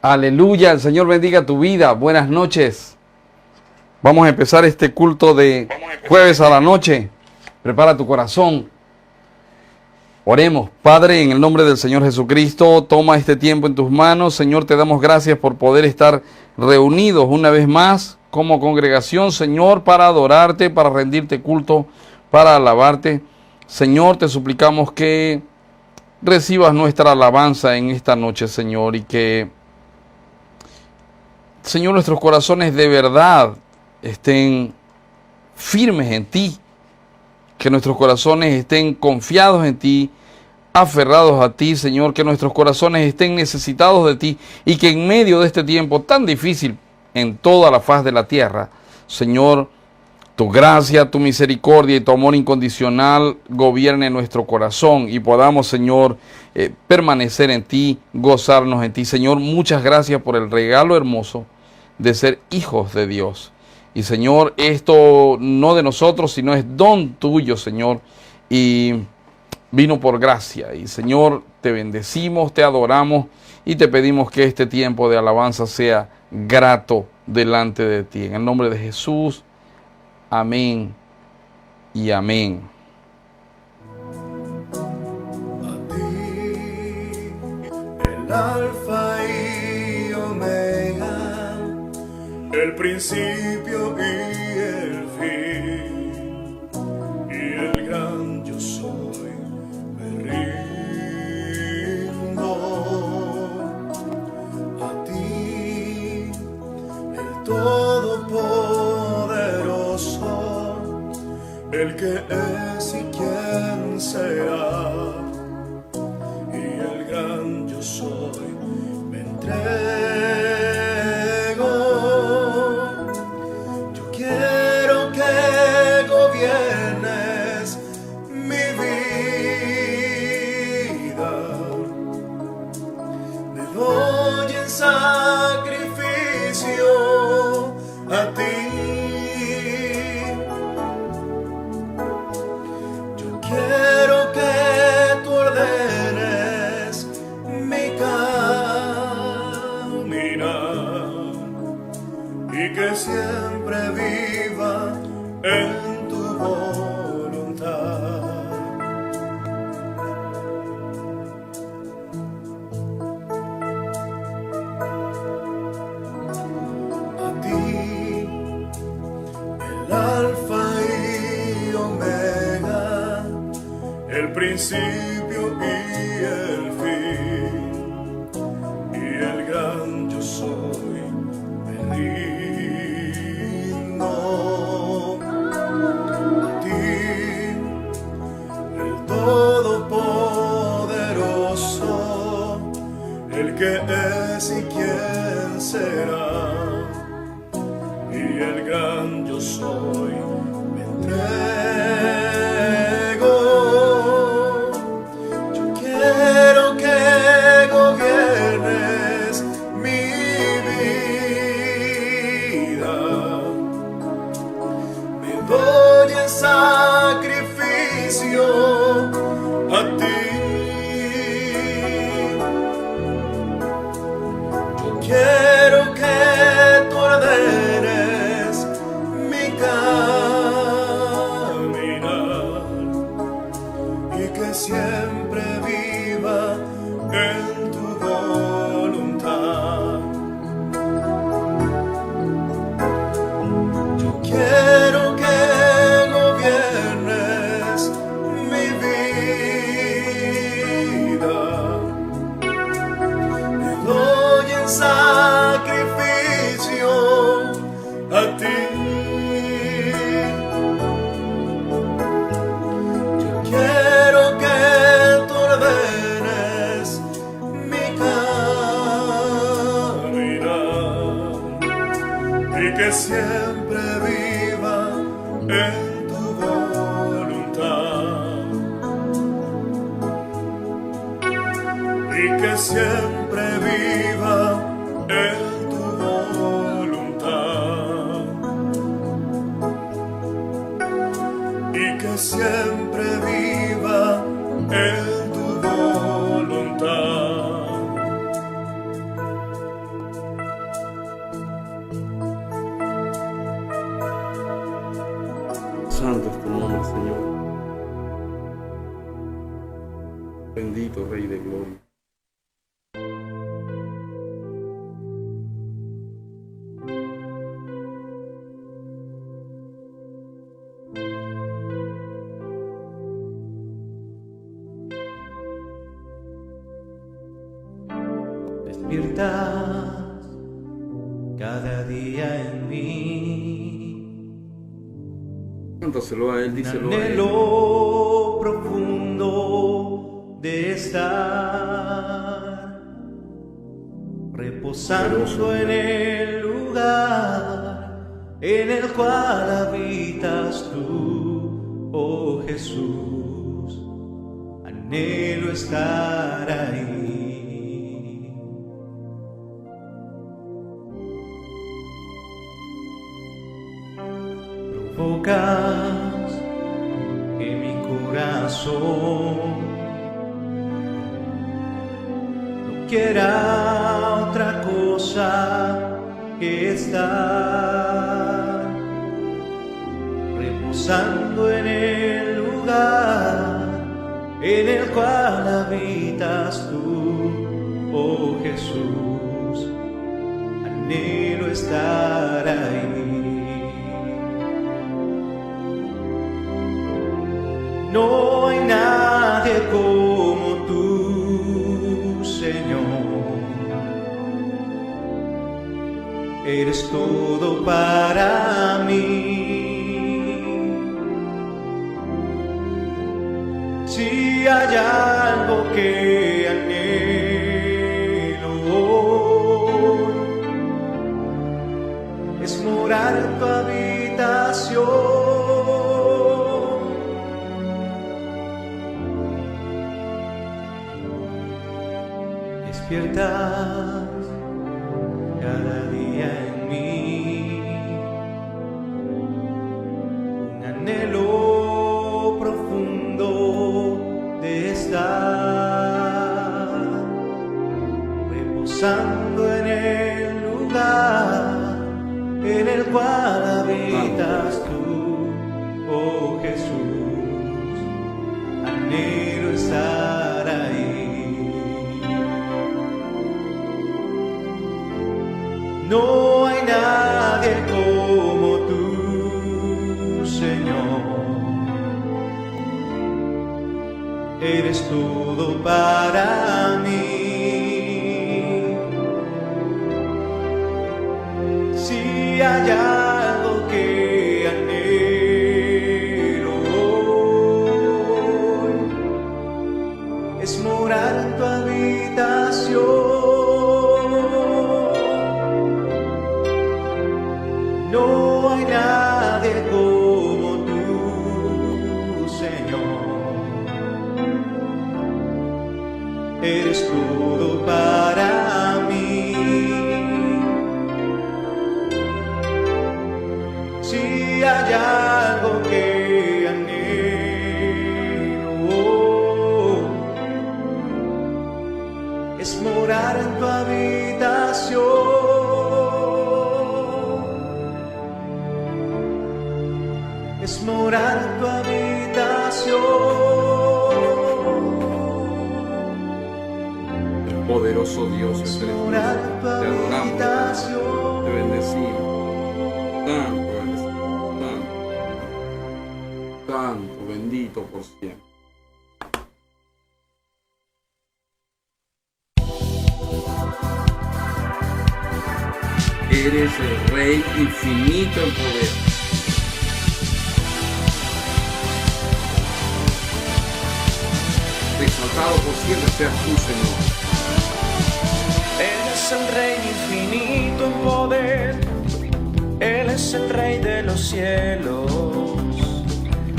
Aleluya, el Señor bendiga tu vida. Buenas noches. Vamos a empezar este culto de jueves a la noche. Prepara tu corazón. Oremos. Padre, en el nombre del Señor Jesucristo, toma este tiempo en tus manos. Señor, te damos gracias por poder estar reunidos una vez más como congregación, Señor, para adorarte, para rendirte culto, para alabarte. Señor, te suplicamos que recibas nuestra alabanza en esta noche, Señor, y que, Señor, nuestros corazones de verdad estén firmes en ti, que nuestros corazones estén confiados en ti, aferrados a ti, Señor, que nuestros corazones estén necesitados de ti y que en medio de este tiempo tan difícil en toda la faz de la tierra, Señor, tu gracia, tu misericordia y tu amor incondicional gobierne nuestro corazón y podamos, Señor, permanecer en ti, gozarnos en ti. Señor, muchas gracias por el regalo hermoso de ser hijos de Dios. Y, Señor, esto no de nosotros, sino es don tuyo, Señor, y vino por gracia. Y, Señor, te bendecimos, te adoramos y te pedimos que este tiempo de alabanza sea grato delante de ti. En el nombre de Jesús. Amén y amén. A ti, el alfa y omega, el principio y el fin, y el gran yo soy, me rindo. A ti, el todopoderoso, el que es y quién será, y el gran yo soy, me entrego. Yo quiero que gobiernes mi vida, me doy en sacrificio a ti. Quiero que tú ordenes mi caminar y que siempre viva en tu voluntad. A ti, el alfa y omega, el principio y el fin, y el gran yo soy, me rindo. A ti, el todopoderoso, el que es y quién será, y el gran yo soy, me entrego. Quiero que gobiernes mi vida, me doy en sacrificio a ti. Yo quiero que tú ordenes mi caminar y que siempre viva en tu voluntad. Yo quiero que gobiernes mi vida, me doy en sacrificio a ti. Yo quiero que tú ordenes mi caminar y que siempre viva en tu voluntad, y que siempre viva en tu voluntad, y que siempre viva en tu voluntad. Bendito Rey de Gloria. Despiertas cada día en mí. Cántaselo a Él, díselo a Él. Anhelo profundo de estar reposando en el lugar en el cual habitas tú, oh Jesús. Anhelo estar ahí. Provocas en mi corazón no quiera otra cosa que estar reposando en el lugar en el cual habitas tú, oh Jesús. Anhelo estar ahí. No hay nadie como tú, Señor. Eres todo para mí. Si hay algo que anhelo hoy, es morar en tu habitación. Despiertas cada día en mí un anhelo profundo de estar reposando en el lugar en el cual habitas tú, oh Jesús. Anhelo estar ahí. No hay nadie como tú, Señor. Eres todo para mí. Si hay algo que anhelo hoy, es morar en tu habitación. No hay nadie como tú, Señor. Eres todo para mí. Si hay algo que anhelo hoy, es morar en tu habitación. Es morar en tu habitación. El poderoso Dios es Morar en tu Te adoramos, habitación. te bendecimos. Tanto eres, tanto, bendito por siempre. Eres el Rey infinito en poder. Exaltado por siempre seas tú, Señor. Él es el Rey infinito en poder. Él es el Rey de los cielos.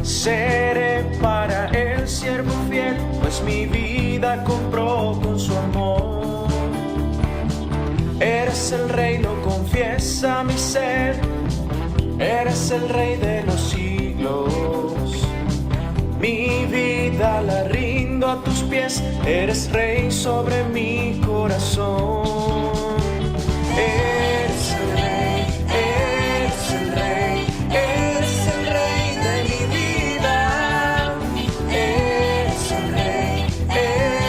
Seré para Él siervo fiel, pues mi vida compró con su amor. Eres el Rey, lo confiesa mi ser. Eres el Rey de los siglos. Mi vida la rindo a tus pies. Eres Rey sobre mi corazón. Eres el Rey, eres el Rey, eres el Rey de mi vida. Eres el Rey, eres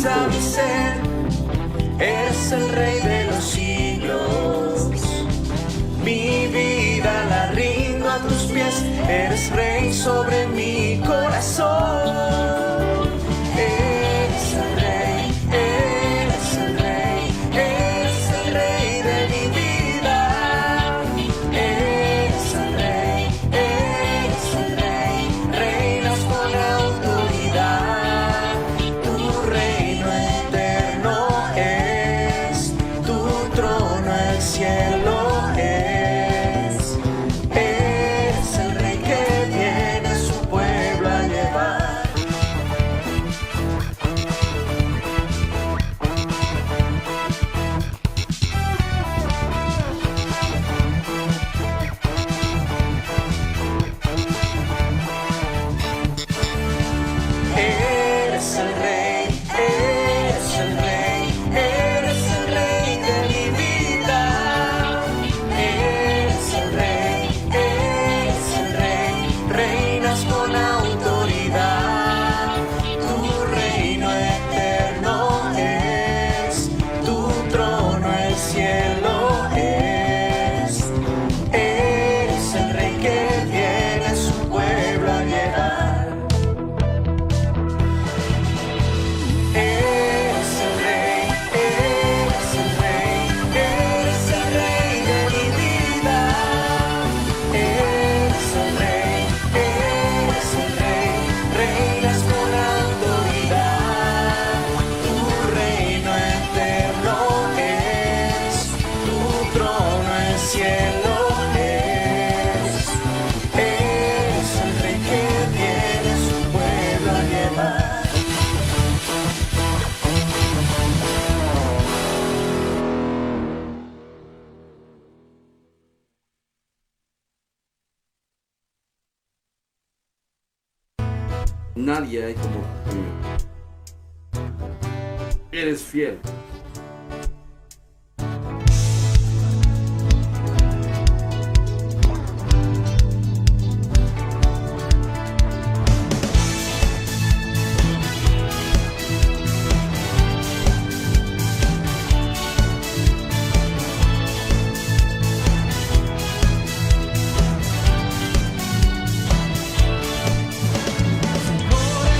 a mi ser. Eres el Rey de los siglos. Mi vida la rindo a tus pies. Eres Rey sobre mi corazón. Eres el Rey, eres el Rey, eres el Rey de mi vida. Eres el Rey, eres el Rey, reinas con autoridad. Tu reino eterno es, tu trono el cielo es. Eres el Rey que viene a su pueblo a llevar. Eres el Rey, eres el Rey, eres el Rey de mi vida. Eres el Rey, reinas con autoridad. Tu reino eterno es, tu trono el cielo es. Eres el Rey que viene a su pueblo a llevar. Eres el Rey, eres el Rey, eres el Rey de mi vida. Eres el Rey, reinas con autoridad. Tu reino eterno es, tu trono el cielo es. Eres el Rey que viene a su pueblo a llevar. Nadie hay como tú. Eres fiel.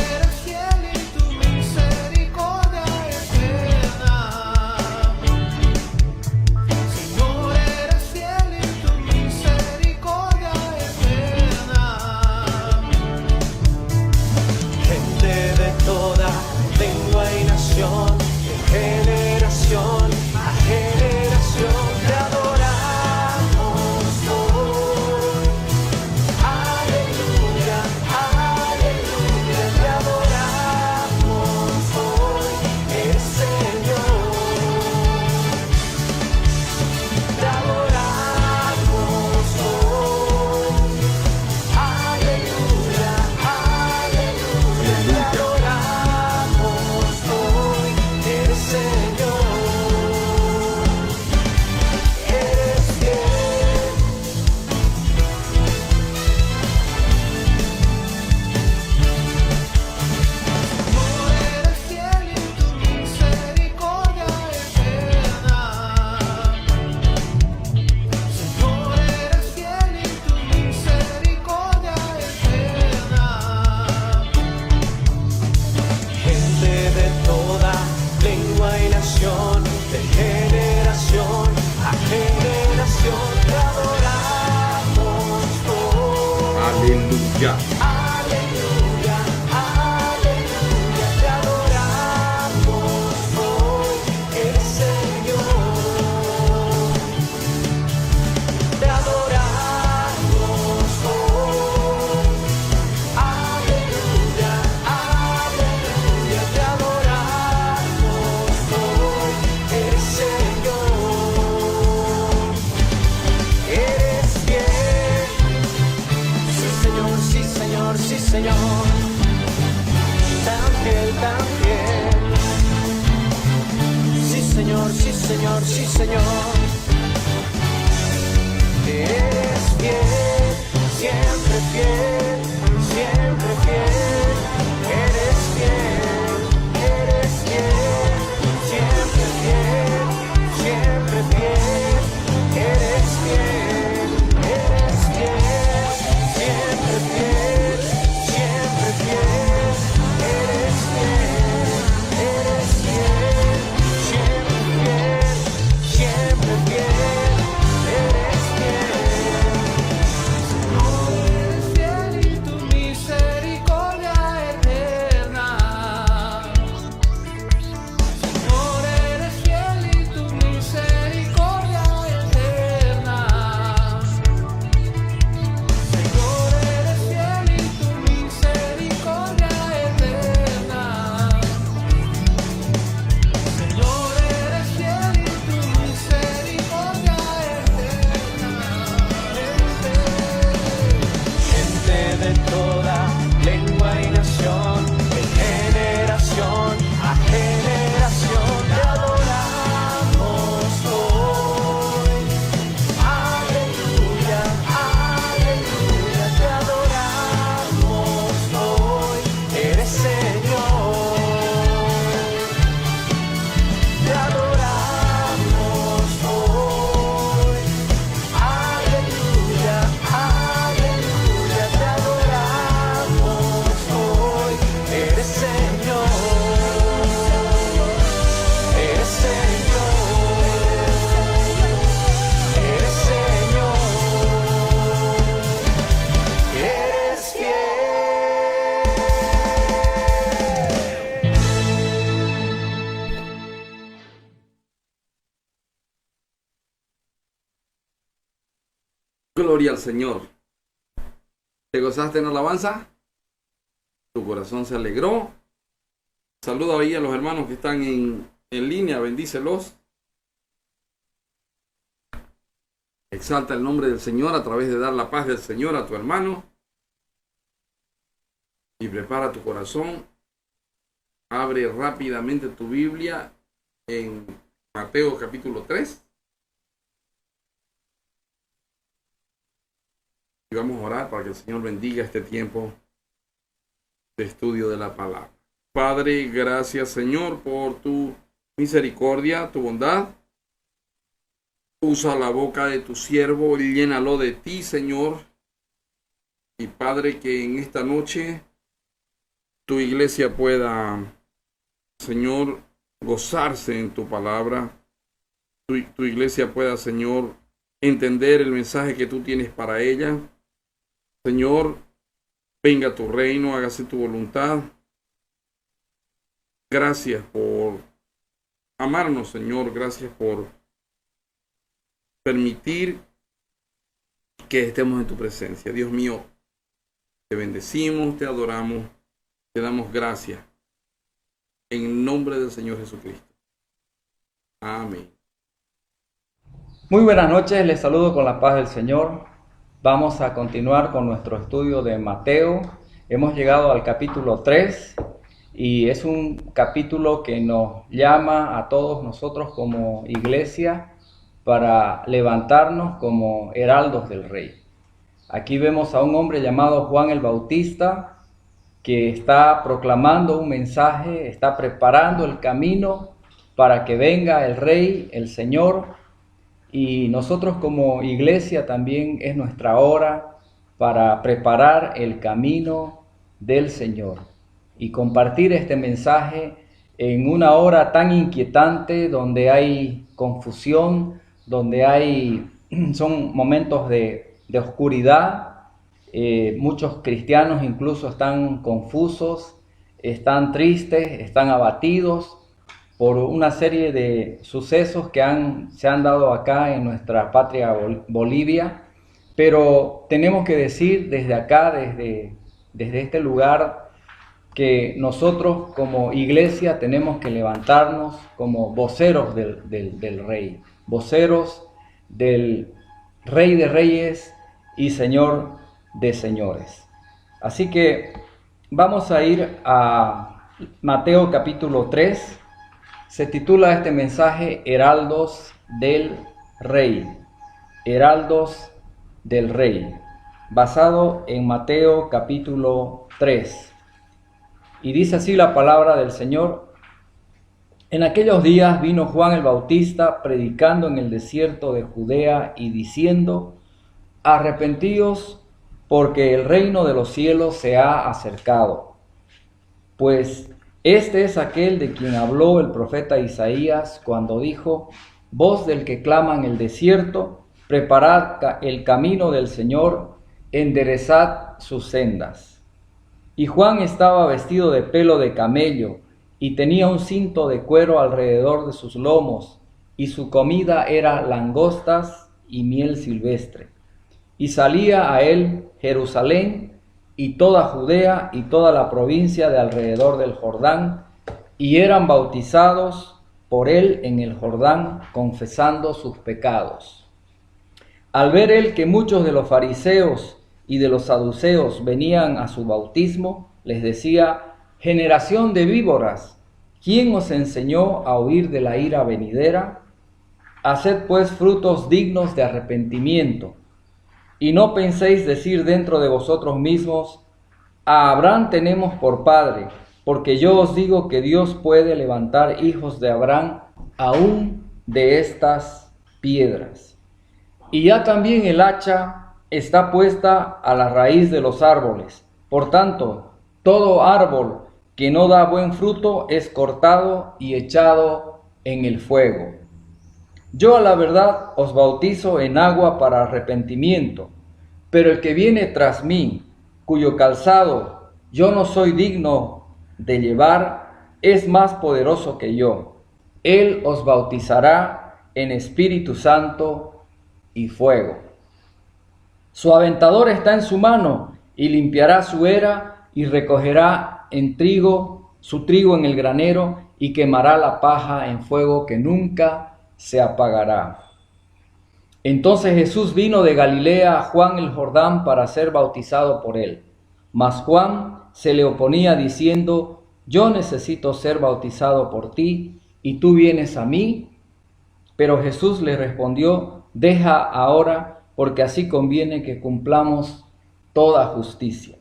Eres fiel y tu misericordia eterna. Señor, eres fiel y tu misericordia eterna. Gente de toda lengua y nación, de generación a generación, te adoramos hoy. Aleluya, aleluya, te adoramos hoy. Eres Señor. Te adoramos hoy. Aleluya, aleluya, te adoramos hoy. Eres Señor. Eres fiel. Señor, eres fiel y tu misericordia eterna. Señor, eres fiel y tu misericordia eterna. Gente de toda lengua y nación, de generación a generación, te adoramos hoy. Aleluya. Aleluya, aleluya, te adoramos hoy. Eres Señor. Te adoramos hoy. Aleluya, aleluya, te adoramos hoy. Eres Señor. Eres fiel. Sí, Señor, sí, Señor, sí, Señor. Tan fiel, tan fiel. Sí, Señor, sí, Señor, sí, Señor. Eres fiel, siempre fiel, siempre fiel. Eres fiel, eres fiel. Gloria al Señor. ¿Te gozaste en la alabanza? ¿Tu corazón se alegró? Saluda ahí a los hermanos que están en línea, bendícelos. Exalta el nombre del Señor a través de dar la paz del Señor a tu hermano. Y prepara tu corazón. Abre rápidamente tu Biblia en Mateo capítulo 3. Y vamos a orar para que el Señor bendiga este tiempo de estudio de la palabra. Padre, gracias Señor por tu misericordia, tu bondad. Usa la boca de tu siervo y llénalo de ti, Señor. Y Padre, que en esta noche tu iglesia pueda, Señor, gozarse en tu palabra. Tu iglesia pueda, Señor, entender el mensaje que tú tienes para ella. Señor, venga tu reino, hágase tu voluntad. Gracias por amarnos, Señor. Gracias por permitir que estemos en tu presencia. Dios mío, te bendecimos, te adoramos, te damos gracias. En el nombre del Señor Jesucristo. Amén. Muy buenas noches, les saludo con la paz del Señor. Vamos a continuar con nuestro estudio de Mateo. Hemos llegado al capítulo 3 y es un capítulo que nos llama a todos nosotros como iglesia para levantarnos como heraldos del Rey. Aquí vemos a un hombre llamado Juan el Bautista que está proclamando un mensaje, está preparando el camino para que venga el Rey, el Señor. Y nosotros como iglesia también es nuestra hora para preparar el camino del Señor y compartir este mensaje en una hora tan inquietante donde hay confusión, donde son momentos de oscuridad. Muchos cristianos incluso están confusos, están tristes, están abatidos por una serie de sucesos que se han dado acá en nuestra patria Bolivia, pero tenemos que decir desde acá, desde este lugar, que nosotros como iglesia tenemos que levantarnos como voceros del Rey, voceros del Rey de Reyes y Señor de Señores. Así que vamos a ir a Mateo capítulo 3. Se titula este mensaje Heraldos del Rey, Heraldos del Rey, basado en Mateo capítulo 3. Y dice así la palabra del Señor: En aquellos días vino Juan el Bautista predicando en el desierto de Judea y diciendo: Arrepentíos, porque el reino de los cielos se ha acercado. Pues este es aquel de quien habló el profeta Isaías cuando dijo: Voz del que clama en el desierto, preparad el camino del Señor, enderezad sus sendas. Y Juan estaba vestido de pelo de camello y tenía un cinto de cuero alrededor de sus lomos, y su comida era langostas y miel silvestre. Y salía a él Jerusalén y toda Judea y toda la provincia de alrededor del Jordán, y eran bautizados por él en el Jordán, confesando sus pecados. Al ver él que muchos de los fariseos y de los saduceos venían a su bautismo, les decía: generación de víboras, ¿quién os enseñó a huir de la ira venidera? Haced pues frutos dignos de arrepentimiento. Y no penséis decir dentro de vosotros mismos: a Abraham tenemos por padre, porque yo os digo que Dios puede levantar hijos de Abraham aún de estas piedras. Y ya también el hacha está puesta a la raíz de los árboles. Por tanto, todo árbol que no da buen fruto es cortado y echado en el fuego. Yo a la verdad os bautizo en agua para arrepentimiento, pero el que viene tras mí, cuyo calzado yo no soy digno de llevar, es más poderoso que yo. Él os bautizará en Espíritu Santo y fuego. Su aventador está en su mano, y limpiará su era, y recogerá su trigo en el granero, y quemará la paja en fuego que nunca se apagará. Entonces Jesús vino de Galilea a Juan el Jordán para ser bautizado por él. Mas Juan se le oponía diciendo: yo necesito ser bautizado por ti, y tú vienes a mí. Pero Jesús le respondió: deja ahora, porque así conviene que cumplamos toda justicia.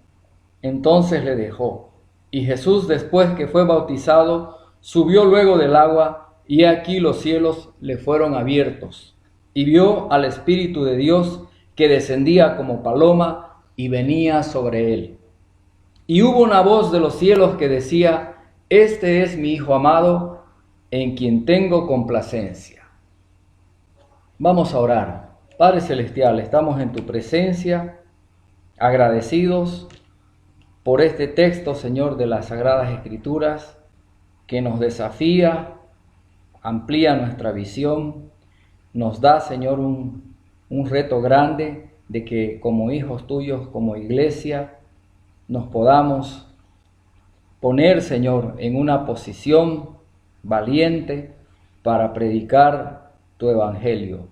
Entonces le dejó. Y Jesús, después que fue bautizado, subió luego del agua, y he aquí los cielos le fueron abiertos, y vio al Espíritu de Dios que descendía como paloma y venía sobre él. Y hubo una voz de los cielos que decía: este es mi Hijo amado, en quien tengo complacencia. Vamos a orar. Padre Celestial, estamos en tu presencia, agradecidos por este texto, Señor, de las Sagradas Escrituras, que nos desafía, amplía nuestra visión, nos da, Señor, un reto grande de que como hijos tuyos, como iglesia, nos podamos poner, Señor, en una posición valiente para predicar tu evangelio,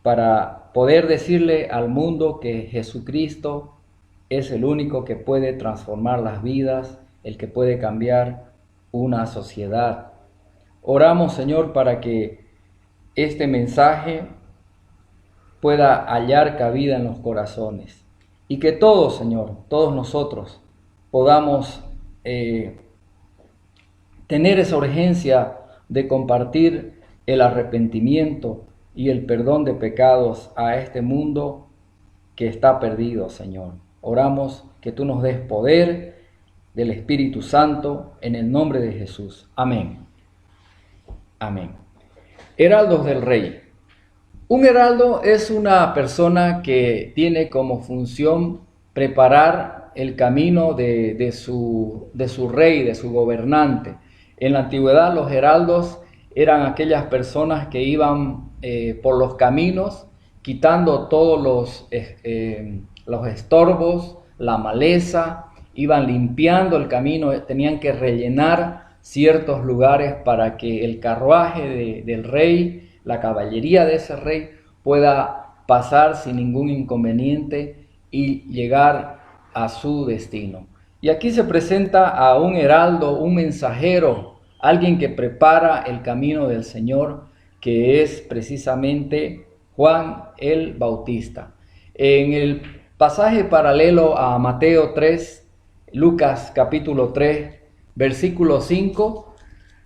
para poder decirle al mundo que Jesucristo es el único que puede transformar las vidas, el que puede cambiar una sociedad. Oramos, Señor, para que este mensaje pueda hallar cabida en los corazones y que todos, Señor, todos nosotros podamos tener esa urgencia de compartir el arrepentimiento y el perdón de pecados a este mundo que está perdido, Señor. Oramos que tú nos des poder del Espíritu Santo en el nombre de Jesús. Amén. Amén. Heraldos del Rey. Un heraldo es una persona que tiene como función preparar el camino de su rey, de su gobernante. En la antigüedad los heraldos eran aquellas personas que iban por los caminos quitando todos los estorbos, la maleza, iban limpiando el camino, tenían que rellenar ciertos lugares para que el carruaje del rey, la caballería de ese rey, pueda pasar sin ningún inconveniente y llegar a su destino. Y aquí se presenta a un heraldo, un mensajero, alguien que prepara el camino del Señor, que es precisamente Juan el Bautista. En el pasaje paralelo a Mateo 3, Lucas capítulo 3, versículo 5,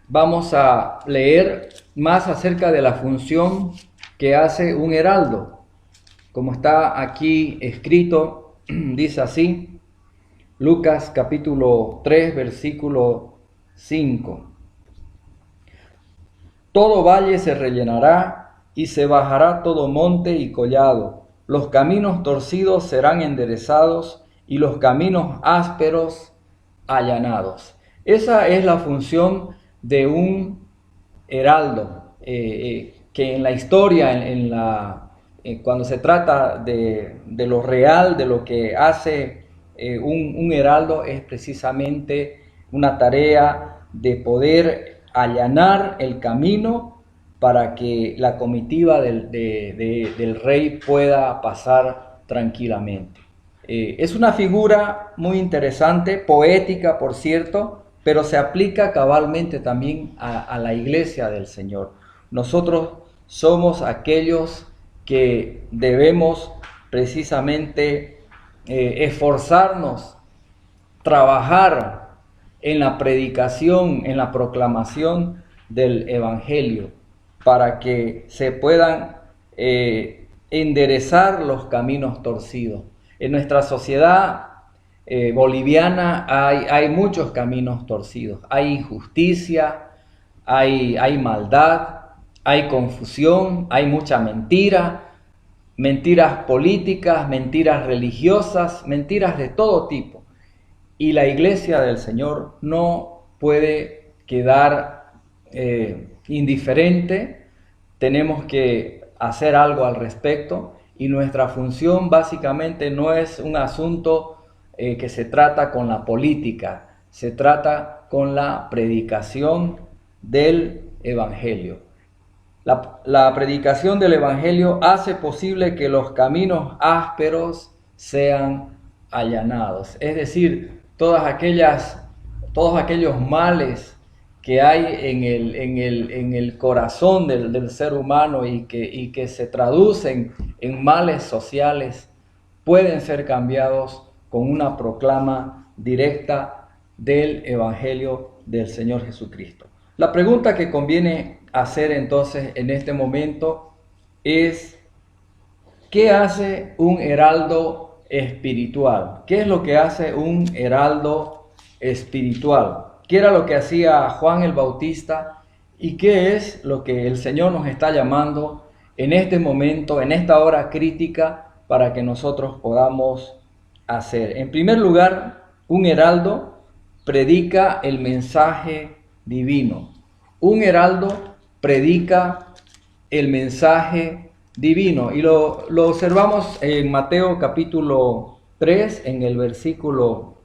vamos a leer más acerca de la función que hace un heraldo. Como está aquí escrito, dice así, Lucas capítulo 3, versículo 5. Todo valle se rellenará y se bajará todo monte y collado. Los caminos torcidos serán enderezados y los caminos ásperos allanados. Esa es la función de un heraldo, que en la historia, cuando se trata de lo real, de lo que hace un heraldo, es precisamente una tarea de poder allanar el camino para que la comitiva del rey pueda pasar tranquilamente. Es una figura muy interesante, poética por cierto, pero se aplica cabalmente también a la iglesia del Señor. Nosotros somos aquellos que debemos precisamente esforzarnos, trabajar en la predicación, en la proclamación del Evangelio, para que se puedan enderezar los caminos torcidos. En nuestra sociedad boliviana hay muchos caminos torcidos. Hay injusticia, hay maldad, hay confusión, hay mucha mentira, mentiras políticas, mentiras religiosas, mentiras de todo tipo. Y la iglesia del Señor no puede quedar indiferente. Tenemos que hacer algo al respecto y nuestra función básicamente no es un asunto que se trata con la política, se trata con la predicación del Evangelio. La predicación del Evangelio hace posible que los caminos ásperos sean allanados. Es decir, todos aquellos males que hay en el corazón del ser humano y que se traducen en males sociales, pueden ser cambiados con una proclama directa del Evangelio del Señor Jesucristo. La pregunta que conviene hacer entonces en este momento es: ¿qué hace un heraldo espiritual? ¿Qué es lo que hace un heraldo espiritual? ¿Qué era lo que hacía Juan el Bautista? ¿Y qué es lo que el Señor nos está llamando en este momento, en esta hora crítica, para que nosotros podamos hacer? En primer lugar, un heraldo predica el mensaje divino. Un heraldo predica el mensaje divino. Y lo observamos en Mateo capítulo 3, en el versículo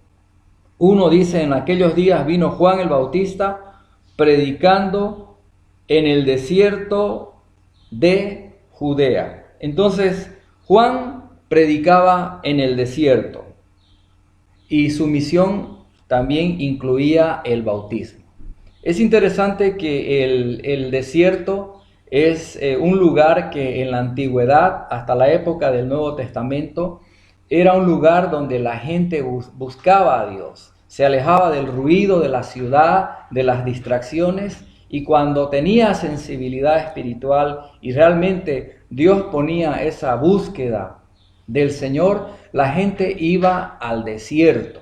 1, dice: en aquellos días vino Juan el Bautista predicando en el desierto de Judea. Entonces, Juan predicaba en el desierto y su misión también incluía el bautismo. Es interesante que el desierto es un lugar que en la antigüedad, hasta la época del Nuevo Testamento, era un lugar donde la gente buscaba a Dios, se alejaba del ruido de la ciudad, de las distracciones, y cuando tenía sensibilidad espiritual y realmente Dios ponía esa búsqueda del Señor, la gente iba al desierto.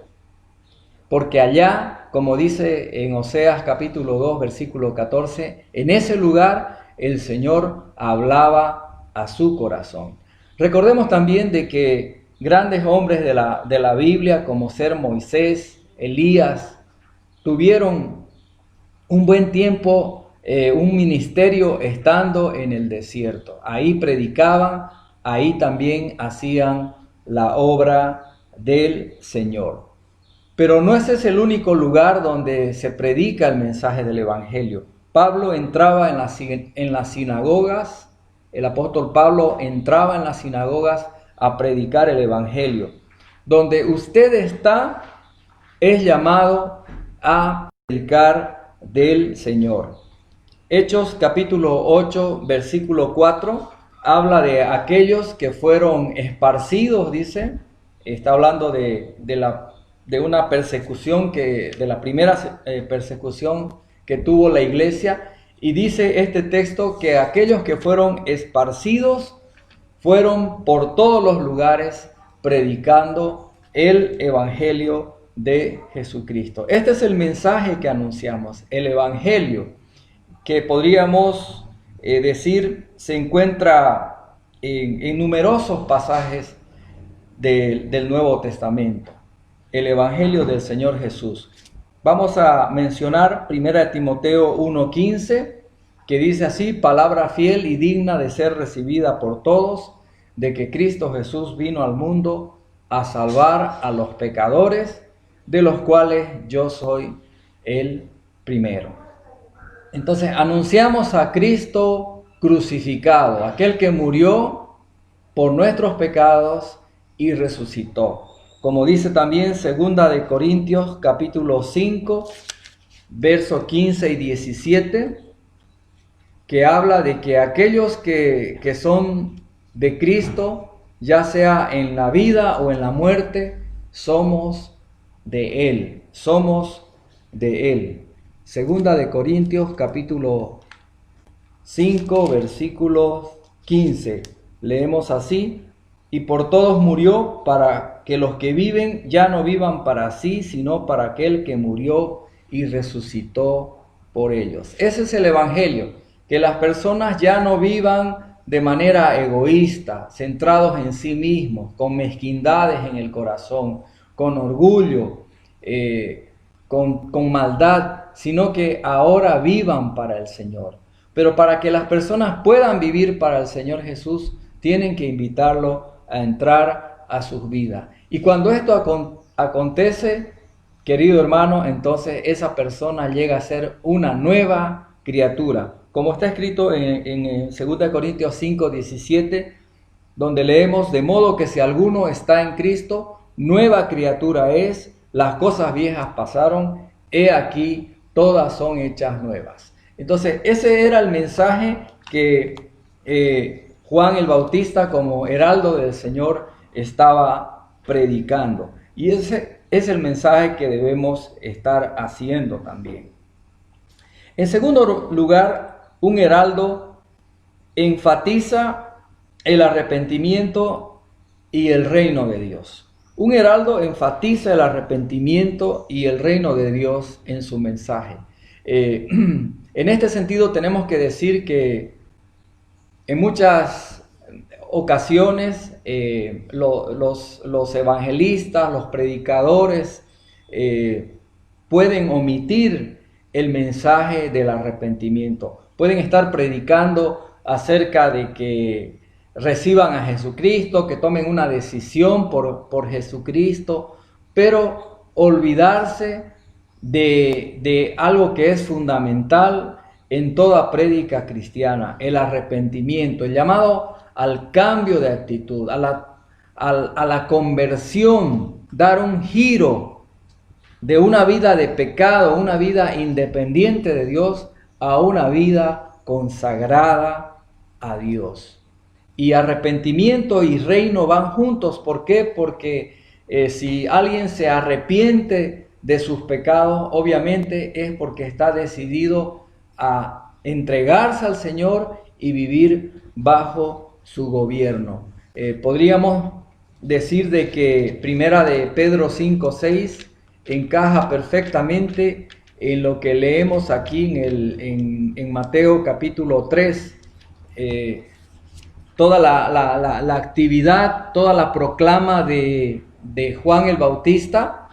Porque allá, como dice en Oseas capítulo 2, versículo 14, en ese lugar el Señor hablaba a su corazón. Recordemos también de que grandes hombres de la Biblia, como ser Moisés, Elías, tuvieron un buen tiempo, un ministerio estando en el desierto. Ahí predicaban, ahí también hacían la obra del Señor. Pero no ese es el único lugar donde se predica el mensaje del Evangelio. Pablo entraba en las sinagogas, el apóstol Pablo entraba en las sinagogas a predicar el Evangelio. Donde usted está, es llamado a predicar del Señor. Hechos capítulo 8, versículo 4, habla de aquellos que fueron esparcidos, dice, está hablando de una persecución, de la primera persecución que tuvo la iglesia, y dice este texto que aquellos que fueron esparcidos fueron por todos los lugares predicando el Evangelio de Jesucristo. Este es el mensaje que anunciamos, el Evangelio, que podríamos decir se encuentra en numerosos pasajes del Nuevo Testamento. El Evangelio del Señor Jesús. Vamos a mencionar 1 Timoteo 1:15, que dice así: palabra fiel y digna de ser recibida por todos, de que Cristo Jesús vino al mundo a salvar a los pecadores, de los cuales yo soy el primero. Entonces anunciamos a Cristo crucificado, aquel que murió por nuestros pecados y resucitó. Como dice también 2 de Corintios capítulo 5, versos 15 y 17, que habla de que aquellos que son de Cristo, ya sea en la vida o en la muerte, somos de Él, somos de Él. 2 de Corintios capítulo 5, versículo 15, leemos así: y por todos murió, para que los que viven ya no vivan para sí, sino para aquel que murió y resucitó por ellos. Ese es el Evangelio, que las personas ya no vivan de manera egoísta, centrados en sí mismos, con mezquindades en el corazón, con orgullo, con maldad, sino que ahora vivan para el Señor. Pero para que las personas puedan vivir para el Señor Jesús, tienen que invitarlo a entrar a sus vidas. Y cuando esto acontece, querido hermano, entonces esa persona llega a ser una nueva criatura. Como está escrito en 2 Corintios 5, 17, donde leemos: de modo que si alguno está en Cristo, nueva criatura es, las cosas viejas pasaron, he aquí, todas son hechas nuevas. Entonces, ese era el mensaje que Juan el Bautista, como heraldo del Señor, estaba predicando. Y ese es el mensaje que debemos estar haciendo también. En segundo lugar, un heraldo enfatiza el arrepentimiento y el reino de Dios. Un heraldo enfatiza el arrepentimiento y el reino de Dios en su mensaje. En este sentido tenemos que decir que en muchas ocasiones los evangelistas, los predicadores pueden omitir el mensaje del arrepentimiento. Pueden estar predicando acerca de que reciban a Jesucristo, que tomen una decisión por Jesucristo, pero olvidarse de algo que es fundamental en toda prédica cristiana: el arrepentimiento, el llamado al cambio de actitud, a la conversión, dar un giro de una vida de pecado, una vida independiente de Dios, a una vida consagrada a Dios. Y arrepentimiento y reino van juntos. ¿Por qué? Porque si alguien se arrepiente de sus pecados, obviamente es porque está decidido a entregarse al Señor y vivir bajo su gobierno. Podríamos decir de que Primera de Pedro 5:6 encaja perfectamente en lo que leemos aquí en Mateo capítulo 3. Toda la actividad, toda la proclama de Juan el Bautista,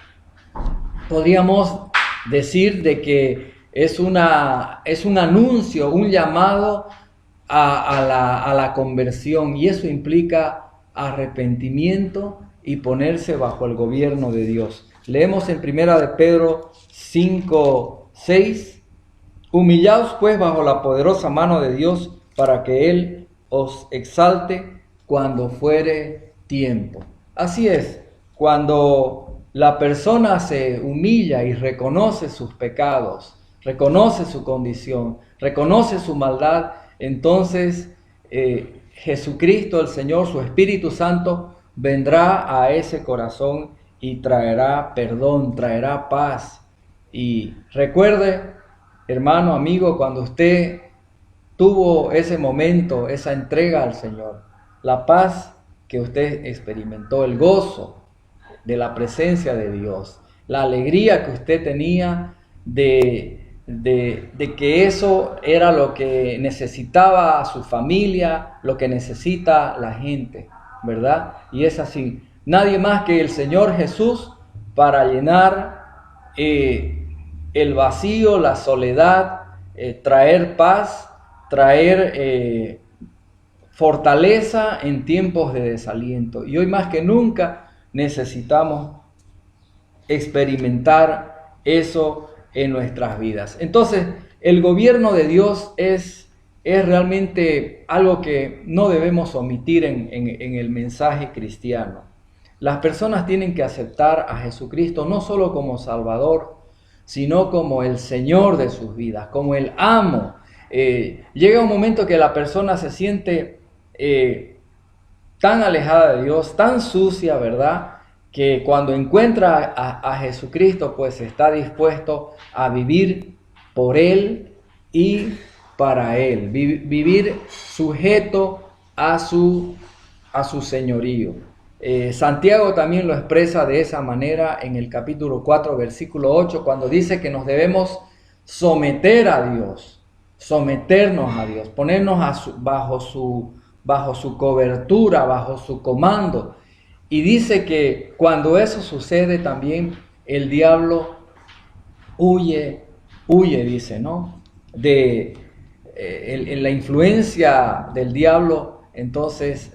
podríamos decir de que es un anuncio, un llamado a la conversión, y eso implica arrepentimiento y ponerse bajo el gobierno de Dios. Leemos en Primera de Pedro 5:6: humillaos pues bajo la poderosa mano de Dios, para que Él os exalte cuando fuere tiempo. Así es, cuando la persona se humilla y reconoce sus pecados, reconoce su condición, reconoce su maldad, entonces Jesucristo, el Señor, su Espíritu Santo, vendrá a ese corazón y traerá perdón, traerá paz. Y recuerde, hermano, amigo, cuando usted tuvo ese momento, esa entrega al Señor, la paz que usted experimentó, el gozo de la presencia de Dios, la alegría que usted tenía de que eso era lo que necesitaba su familia, lo que necesita la gente, ¿verdad? Y es así. Nadie más que el Señor Jesús para llenar el vacío, la soledad, traer paz, traer fortaleza en tiempos de desaliento. Y hoy más que nunca necesitamos experimentar eso en nuestras vidas. Entonces, el gobierno de Dios es realmente algo que no debemos omitir en el mensaje cristiano. Las personas tienen que aceptar a Jesucristo no solo como Salvador, sino como el Señor de sus vidas, como el amo. Llega un momento que la persona se siente tan alejada de Dios, tan sucia, ¿verdad?, que cuando encuentra a Jesucristo, pues está dispuesto a vivir por Él y para Él, vivir sujeto a su señorío. Santiago también lo expresa de esa manera en el capítulo 4, versículo 8, cuando dice que nos debemos someter a Dios, someternos a Dios, ponernos bajo su cobertura, bajo su comando. Y dice que cuando eso sucede también el diablo huye, dice, ¿no? La influencia del diablo entonces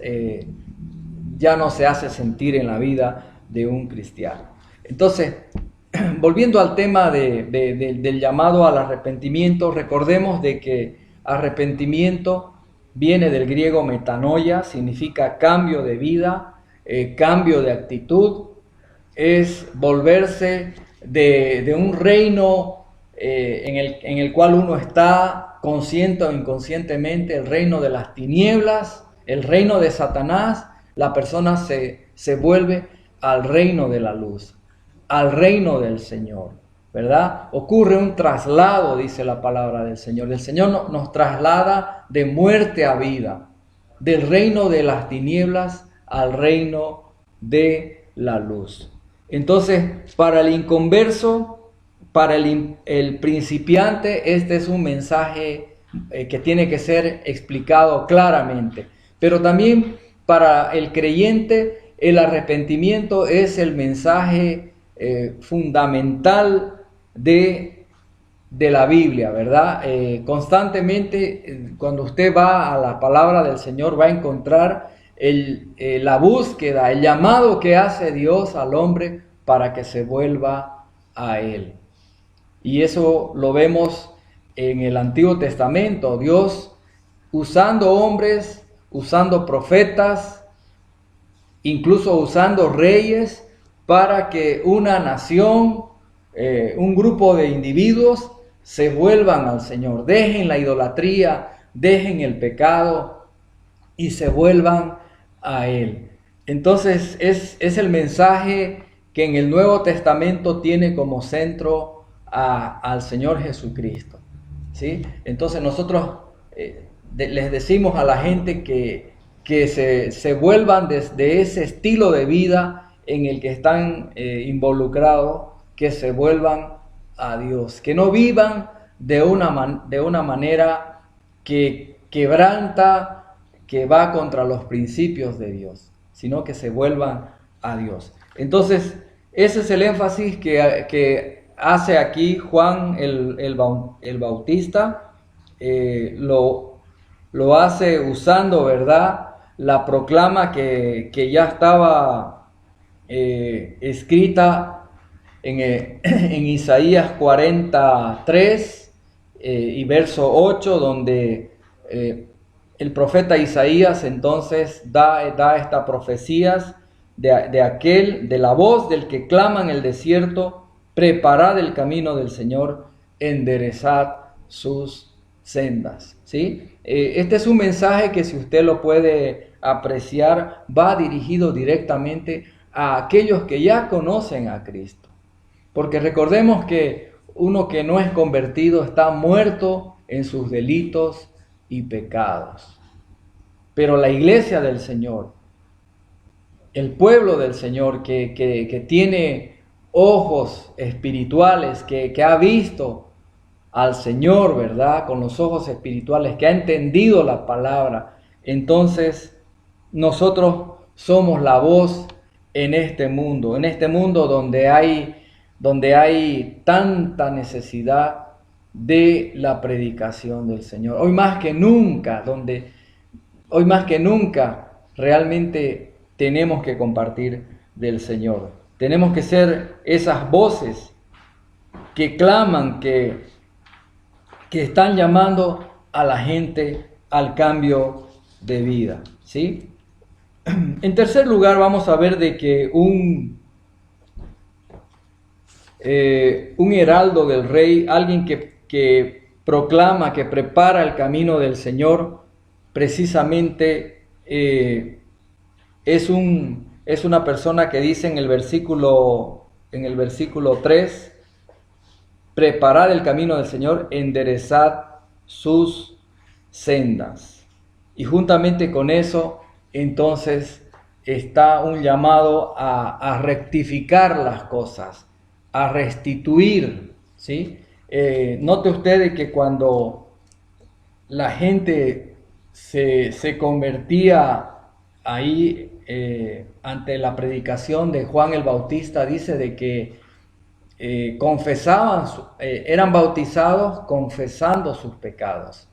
ya no se hace sentir en la vida de un cristiano. Entonces, volviendo al tema del llamado al arrepentimiento, recordemos de que arrepentimiento viene del griego metanoia, significa cambio de vida, cambio de actitud, es volverse de un reino en el cual uno está consciente o inconscientemente, el reino de las tinieblas, el reino de Satanás, la persona se vuelve al reino de la luz, al reino del Señor, ¿verdad? Ocurre un traslado, dice la palabra del Señor. El Señor nos traslada de muerte a vida, del reino de las tinieblas al reino de la luz. Entonces, para el inconverso, para el principiante, este es un mensaje que tiene que ser explicado claramente. Pero también para el creyente, el arrepentimiento es el mensaje fundamental de la Biblia, ¿verdad? Constantemente, cuando usted va a la palabra del Señor, va a encontrar la búsqueda, el llamado que hace Dios al hombre para que se vuelva a Él. Y eso lo vemos en el Antiguo Testamento, Dios usando hombres, usando profetas, incluso usando reyes, para que una nación, un grupo de individuos se vuelvan al Señor, dejen la idolatría, dejen el pecado y se vuelvan a Él. Entonces es el mensaje que en el Nuevo Testamento tiene como centro al Señor Jesucristo, ¿sí? Entonces nosotros les decimos a la gente que se vuelvan de ese estilo de vida en el que están involucrados, que se vuelvan a Dios, que no vivan de una manera que quebranta, que va contra los principios de Dios, sino que se vuelvan a Dios. Entonces, ese es el énfasis que hace aquí Juan el Bautista, lo hace usando, ¿verdad?, la proclama que ya estaba escrita en Isaías 43 y verso 8, donde el profeta Isaías entonces da estas profecías de la voz del que clama en el desierto: preparad el camino del Señor, enderezad sus sendas, ¿sí? Este es un mensaje que, si usted lo puede apreciar, va dirigido directamente a aquellos que ya conocen a Cristo. Porque recordemos que uno que no es convertido está muerto en sus delitos y pecados. Pero la iglesia del Señor, el pueblo del Señor que tiene ojos espirituales, que ha visto al Señor, ¿verdad?, con los ojos espirituales, que ha entendido la palabra, entonces nosotros somos la voz en este mundo donde hay tanta necesidad de la predicación del Señor. Hoy más que nunca realmente tenemos que compartir del Señor. Tenemos que ser esas voces que claman, que están llamando a la gente al cambio de vida, ¿sí? En tercer lugar, vamos a ver de que un heraldo del rey, alguien que proclama, que prepara el camino del Señor, precisamente es una persona que dice en el versículo 3, preparad el camino del Señor, enderezad sus sendas. Y juntamente con eso, entonces, está un llamado a rectificar las cosas, a restituir, ¿sí? Note usted que cuando la gente se convertía ahí ante la predicación de Juan el Bautista, dice de que eran bautizados confesando sus pecados.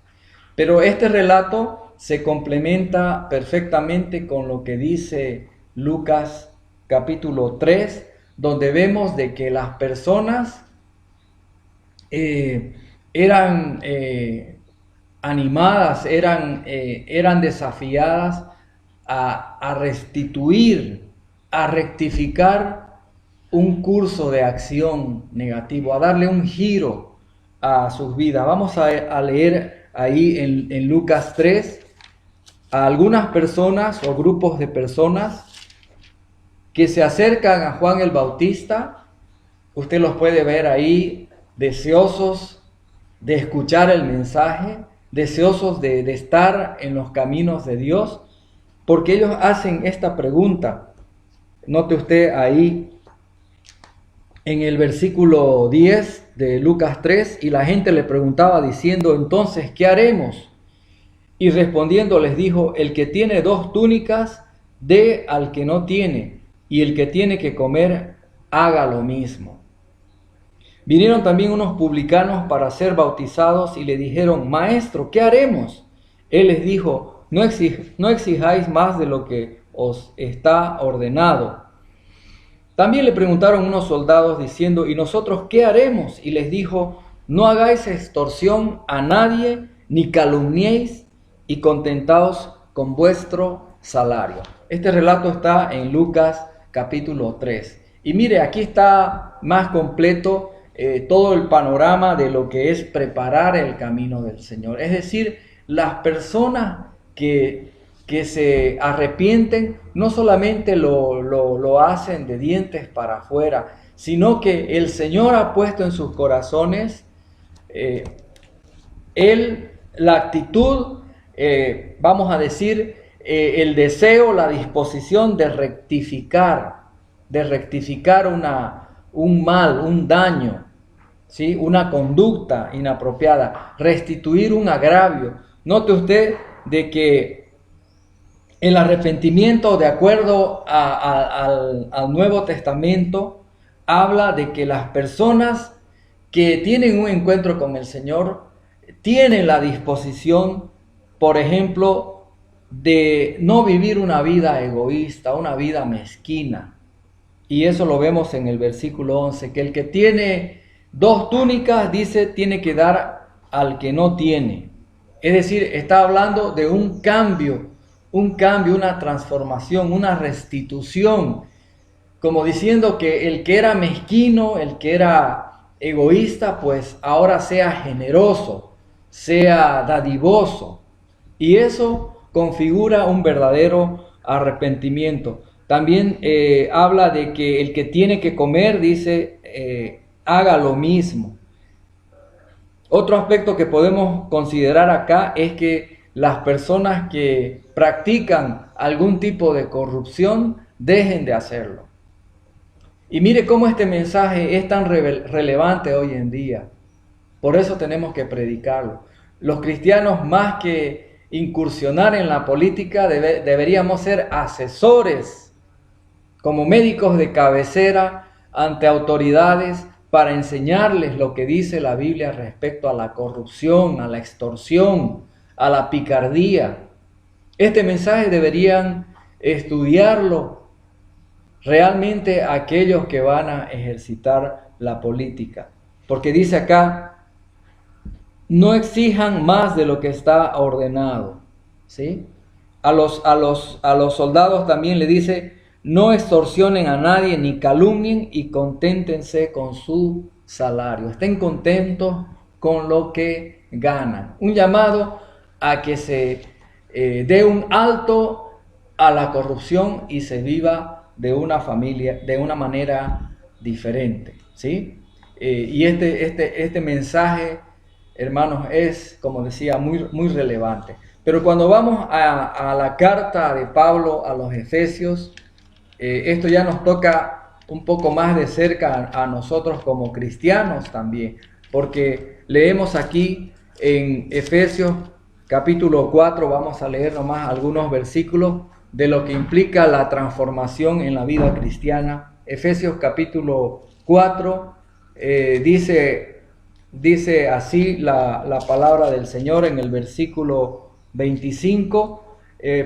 Pero este relato se complementa perfectamente con lo que dice Lucas capítulo 3, donde vemos de que las personas eran animadas, eran desafiadas a restituir, a rectificar un curso de acción negativo, a darle un giro a sus vidas. Vamos a leer ahí en Lucas 3 a algunas personas o grupos de personas que se acercan a Juan el Bautista. Usted los puede ver ahí, deseosos de escuchar el mensaje, deseosos de estar en los caminos de Dios, porque ellos hacen esta pregunta. Note usted ahí en el versículo 10 de Lucas 3, y la gente le preguntaba diciendo: entonces, ¿qué haremos? Y respondiendo les dijo: el que tiene 2 túnicas, dé al que no tiene, y el que tiene que comer, haga lo mismo. Vinieron también unos publicanos para ser bautizados y le dijeron: Maestro, ¿qué haremos? Él les dijo: no exijáis más de lo que os está ordenado. También le preguntaron unos soldados diciendo: ¿y nosotros qué haremos? Y les dijo: no hagáis extorsión a nadie, ni calumniéis, y contentaos con vuestro salario. Este relato está en Lucas capítulo 3. Y mire, aquí está más completo todo el panorama de lo que es preparar el camino del Señor. Es decir, las personas que se arrepienten no solamente lo hacen de dientes para afuera, sino que el Señor ha puesto en sus corazones la actitud, vamos a decir, el deseo, la disposición de rectificar un mal, un daño, ¿sí? Una conducta inapropiada, restituir un agravio. Note usted de que el arrepentimiento, de acuerdo al Nuevo Testamento, habla de que las personas que tienen un encuentro con el Señor tienen la disposición, por ejemplo, de no vivir una vida egoísta, una vida mezquina. Y eso lo vemos en el versículo 11, que el que tiene 2 túnicas, dice, tiene que dar al que no tiene. Es decir, está hablando de un cambio, una transformación, una restitución, como diciendo que el que era mezquino, el que era egoísta, pues ahora sea generoso, sea dadivoso. Y eso configura un verdadero arrepentimiento. También habla de que el que tiene que comer, dice, haga lo mismo. Otro aspecto que podemos considerar acá es que las personas que practican algún tipo de corrupción dejen de hacerlo. Y mire cómo este mensaje es tan relevante hoy en día. Por eso tenemos que predicarlo. Los cristianos, más que incursionar en la política, deberíamos ser asesores, como médicos de cabecera ante autoridades, para enseñarles lo que dice la Biblia respecto a la corrupción, a la extorsión, a la picardía. Este mensaje deberían estudiarlo realmente aquellos que van a ejercitar la política. Porque dice acá: no exijan más de lo que está ordenado, ¿sí? A los soldados también le dice: no extorsionen a nadie ni calumnien, y conténtense con su salario. Estén contentos con lo que ganan. Un llamado a que se dé un alto a la corrupción y se viva de una manera diferente, ¿sí? Y este mensaje, hermanos, es, como decía, muy relevante. Pero cuando vamos a la carta de Pablo a los Efesios, esto ya nos toca un poco más de cerca a nosotros como cristianos también, porque leemos aquí en Efesios capítulo 4, vamos a leer nomás algunos versículos de lo que implica la transformación en la vida cristiana. Efesios capítulo 4 dice así la palabra del Señor en el versículo 25,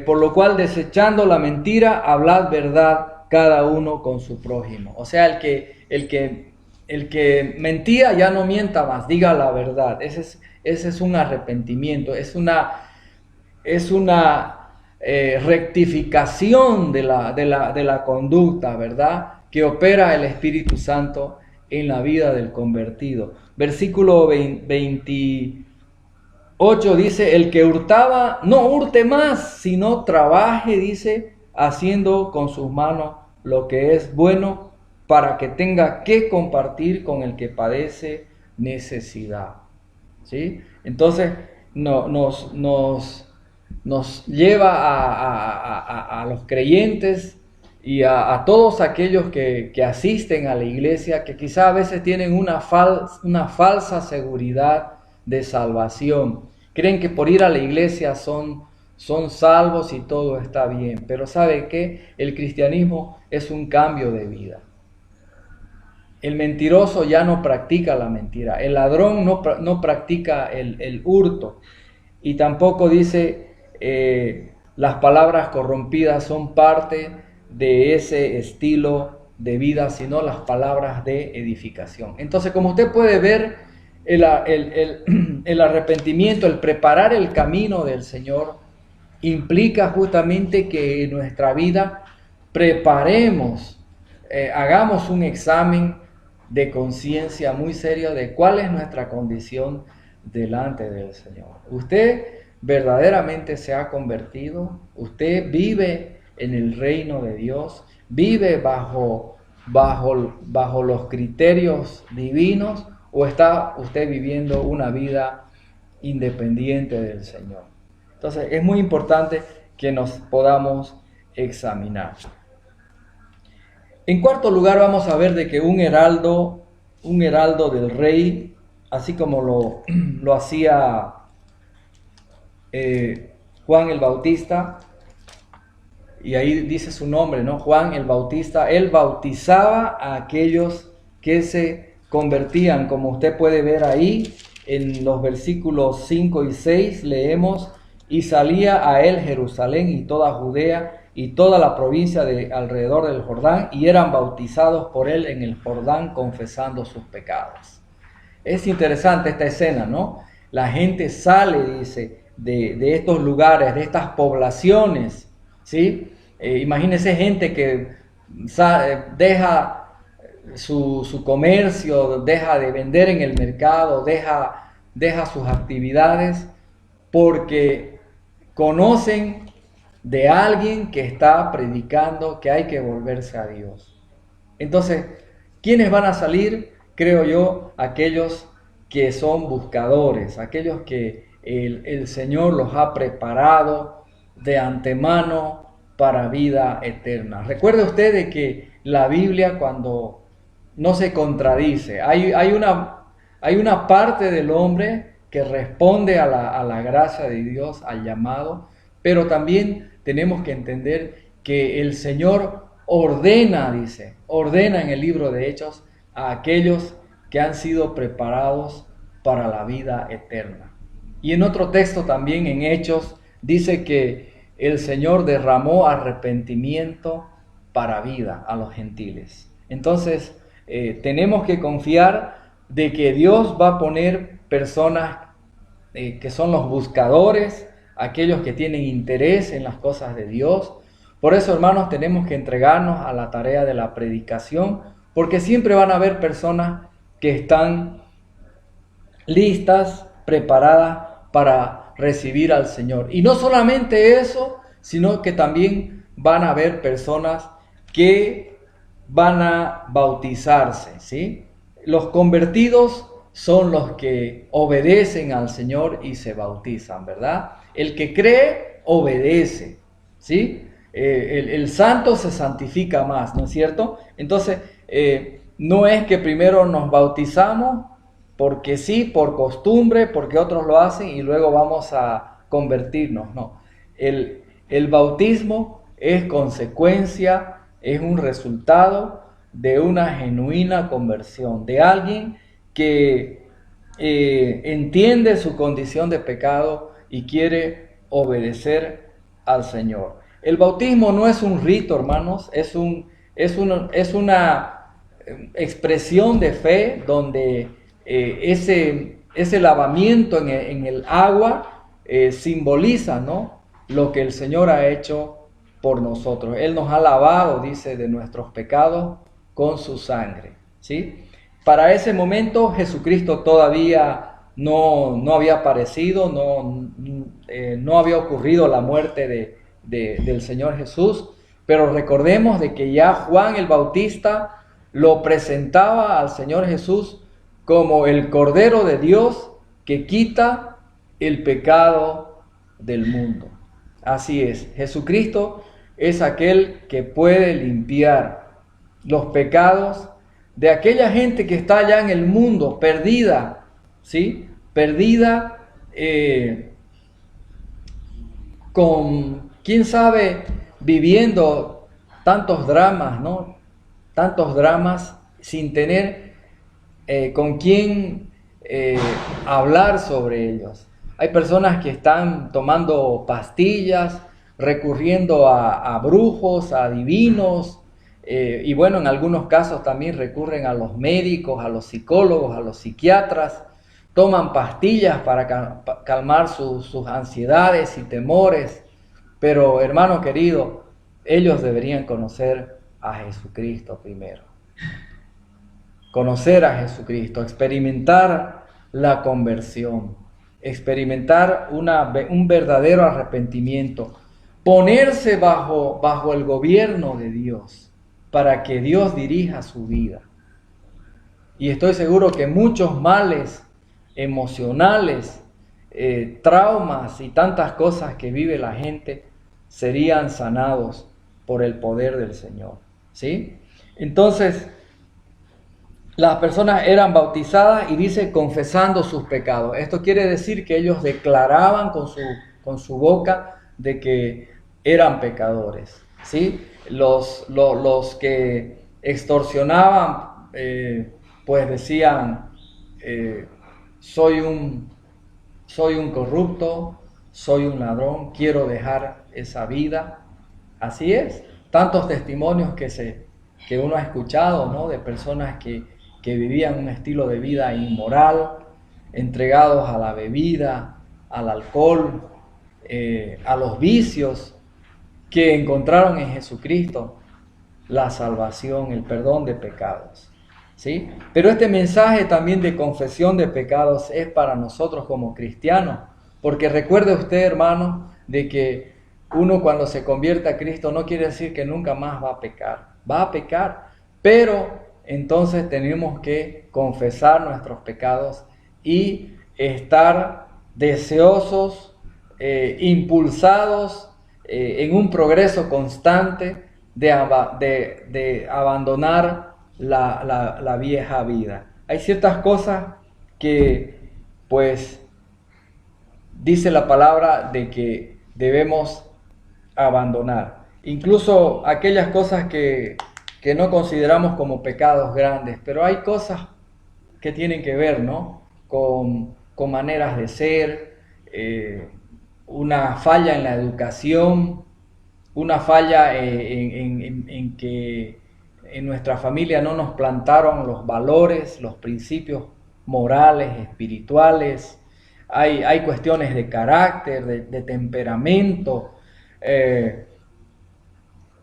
por lo cual desechando la mentira, hablad verdad cada uno con su prójimo. O sea, el que mentía ya no mienta más, diga la verdad. Ese es un arrepentimiento, es una rectificación de la conducta, ¿verdad? Que opera el Espíritu Santo en la vida del convertido. Versículo 28 dice, el que hurtaba, no hurte más, sino trabaje, dice, haciendo con sus manos lo que es bueno, para que tenga que compartir con el que padece necesidad. ¿Sí? Entonces nos lleva a los creyentes y a todos aquellos que asisten a la iglesia, que quizá a veces tienen una falsa seguridad de salvación. Creen que por ir a la iglesia son salvos y todo está bien. Pero ¿sabe qué? El cristianismo es un cambio de vida. El mentiroso ya no practica la mentira. El ladrón no practica el hurto. Y tampoco dice las palabras corrompidas son parte de ese estilo de vida, sino las palabras de edificación. Entonces, como usted puede ver, el arrepentimiento, el preparar el camino del Señor, implica justamente que en nuestra vida preparemos, hagamos un examen de conciencia muy serio de cuál es nuestra condición delante del Señor. Usted verdaderamente se ha convertido, usted vive en el reino de Dios, vive bajo los criterios divinos, o está usted viviendo una vida independiente del Señor. Entonces es muy importante que nos podamos examinar. En cuarto lugar, vamos a ver de que un heraldo del rey, así como lo hacía Juan el Bautista, y ahí dice su nombre, ¿no? Juan el Bautista, él bautizaba a aquellos que se convertían, como usted puede ver ahí en los versículos 5 y 6, leemos, y salía a él Jerusalén y toda Judea y toda la provincia de alrededor del Jordán, y eran bautizados por él en el Jordán, confesando sus pecados. Es interesante esta escena, ¿no? La gente sale, dice, de estos lugares, de estas poblaciones, ¿sí? Imagínense gente que deja su comercio, deja de vender en el mercado, deja sus actividades, porque conocen de alguien que está predicando que hay que volverse a Dios. Entonces, ¿quiénes van a salir? Creo yo, aquellos que son buscadores, aquellos que el Señor los ha preparado de antemano para vida eterna. Recuerde usted de que la Biblia, cuando no se contradice, hay una parte del hombre que responde a la gracia de Dios, al llamado, pero también tenemos que entender que el Señor ordena en el libro de Hechos a aquellos que han sido preparados para la vida eterna. Y en otro texto también en Hechos dice que el Señor derramó arrepentimiento para vida a los gentiles. Entonces tenemos que confiar de que Dios va a poner personas que son los buscadores, aquellos que tienen interés en las cosas de Dios. Por eso, hermanos, tenemos que entregarnos a la tarea de la predicación, porque siempre van a haber personas que están listas, preparadas para recibir al Señor. Y no solamente eso, sino que también van a haber personas que van a bautizarse, ¿sí? Los convertidos son los que obedecen al Señor y se bautizan, ¿verdad? El que cree, obedece, ¿sí? El santo se santifica más, ¿no es cierto? Entonces, no es que primero nos bautizamos porque sí, por costumbre, porque otros lo hacen y luego vamos a convertirnos, no. El bautismo es consecuencia, es un resultado de una genuina conversión, de alguien que entiende su condición de pecado y quiere obedecer al Señor. El bautismo no es un rito, hermanos, es una expresión de fe donde ese lavamiento en el agua simboliza, ¿no?, lo que el Señor ha hecho por nosotros. Él nos ha lavado, dice, de nuestros pecados con su sangre, ¿sí? Para ese momento Jesucristo todavía no había aparecido, no había ocurrido la muerte del Señor Jesús, pero recordemos de que ya Juan el Bautista lo presentaba al Señor Jesús como el Cordero de Dios que quita el pecado del mundo. Así es, Jesucristo es aquel que puede limpiar los pecados de aquella gente que está allá en el mundo, perdida, ¿sí? Perdida con, quién sabe, viviendo tantos dramas, ¿no? Tantos dramas sin tener con quién hablar sobre ellos. Hay personas que están tomando pastillas, recurriendo a brujos, a adivinos, y bueno, en algunos casos también recurren a los médicos, a los psicólogos, a los psiquiatras, toman pastillas para calmar sus ansiedades y temores, pero hermano querido, ellos deberían conocer a Jesucristo primero. Conocer a Jesucristo, experimentar la conversión, experimentar un verdadero arrepentimiento, ponerse bajo el gobierno de Dios para que Dios dirija su vida. Y estoy seguro que muchos males emocionales, traumas y tantas cosas que vive la gente serían sanados por el poder del Señor, ¿sí? Entonces, las personas eran bautizadas y dice confesando sus pecados. Esto quiere decir que ellos declaraban con su boca de que eran pecadores, ¿sí? Los que extorsionaban, pues decían, soy un corrupto, soy un ladrón, quiero dejar esa vida. Así es, tantos testimonios que uno ha escuchado, ¿no?, de personas que vivían un estilo de vida inmoral, entregados a la bebida, al alcohol, a los vicios, que encontraron en Jesucristo la salvación, el perdón de pecados, ¿sí? Pero este mensaje también de confesión de pecados es para nosotros como cristianos, porque recuerde usted, hermano, de que uno cuando se convierte a Cristo no quiere decir que nunca más va a pecar, pero entonces tenemos que confesar nuestros pecados y estar deseosos, impulsados en un progreso constante de abandonar la vieja vida. Hay ciertas cosas que, pues, dice la palabra de que debemos abandonar. Incluso aquellas cosas que no consideramos como pecados grandes, pero hay cosas que tienen que ver, ¿no?, con maneras de ser, una falla en la educación, una falla en que en nuestra familia no nos plantaron los valores, los principios morales, espirituales. Hay cuestiones de carácter, de temperamento.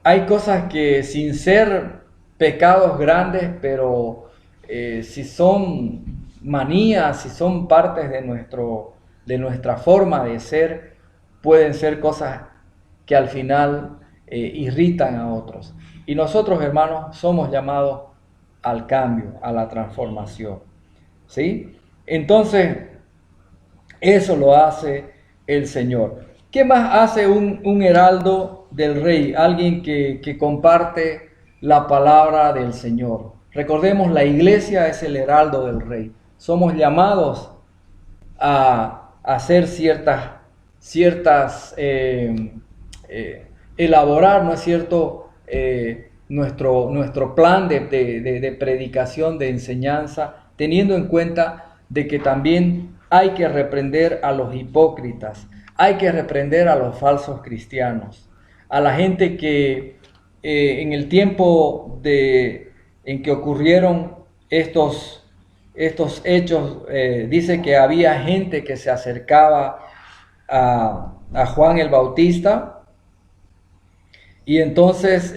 Hay cosas que sin ser pecados grandes, pero si son manías, si son partes de nuestra forma de ser, pueden ser cosas que al final irritan a otros. Y nosotros, hermanos, somos llamados al cambio, a la transformación, ¿sí? Entonces, eso lo hace el Señor. ¿Qué más hace un heraldo del rey? Alguien que comparte la palabra del Señor. Recordemos, la iglesia es el heraldo del rey. Somos llamados a hacer elaborar, ¿no es cierto?, nuestro plan de predicación, de enseñanza, teniendo en cuenta de que también hay que reprender a los hipócritas, Hay que reprender a los falsos cristianos, a la gente que en el tiempo en que ocurrieron estos hechos, dice que había gente que se acercaba a Juan el Bautista, y entonces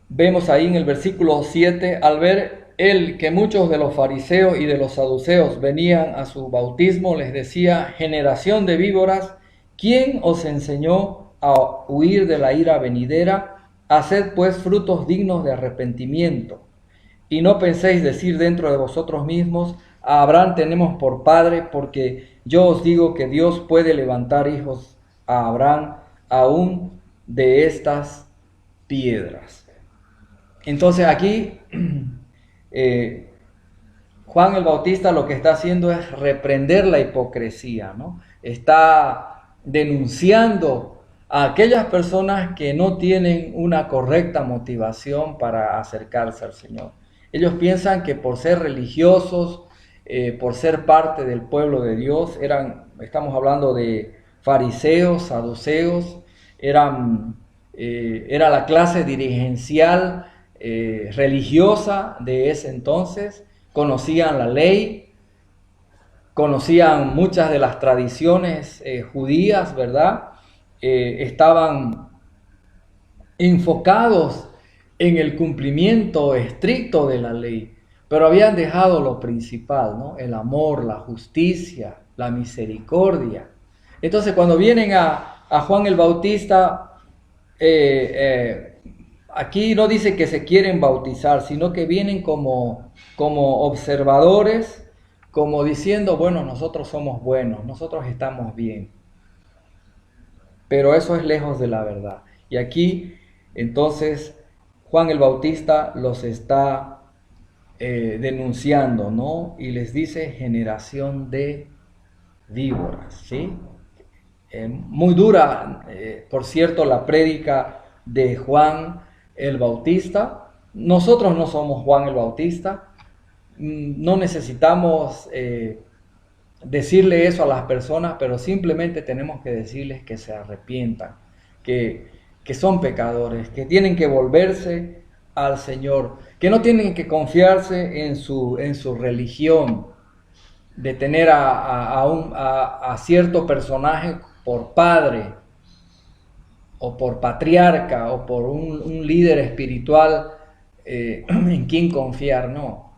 vemos ahí en el versículo 7, al ver él que muchos de los fariseos y de los saduceos venían a su bautismo, les decía: generación de víboras, ¿quién os enseñó a huir de la ira venidera? Haced pues frutos dignos de arrepentimiento. Y no penséis decir dentro de vosotros mismos: a Abraham tenemos por padre, porque yo os digo que Dios puede levantar hijos a Abraham aún de estas piedras. Entonces aquí Juan el Bautista lo que está haciendo es reprender la hipocresía, ¿no? Está denunciando a aquellas personas que no tienen una correcta motivación para acercarse al Señor. Ellos piensan que por ser religiosos, por ser parte del pueblo de Dios, estamos hablando de fariseos, saduceos, era la clase dirigencial religiosa de ese entonces, conocían la ley, conocían muchas de las tradiciones judías, ¿verdad? Estaban enfocados en el cumplimiento estricto de la ley, pero habían dejado lo principal, ¿no? El amor, la justicia, la misericordia. Entonces, cuando vienen a Juan el Bautista, aquí no dice que se quieren bautizar, sino que vienen como observadores, como diciendo: bueno, nosotros somos buenos, nosotros estamos bien. Pero eso es lejos de la verdad. Y aquí, entonces, Juan el Bautista los está denunciando, ¿no? Y les dice: generación de víboras, ¿sí? Muy dura, por cierto, la prédica de Juan el Bautista. Nosotros no somos Juan el Bautista, no necesitamos decirle eso a las personas, pero simplemente tenemos que decirles que se arrepientan, que son pecadores, que tienen que volverse al Señor, que no tienen que confiarse en su religión, de tener a cierto personaje por padre, o por patriarca, o por un líder espiritual en quien confiar. No.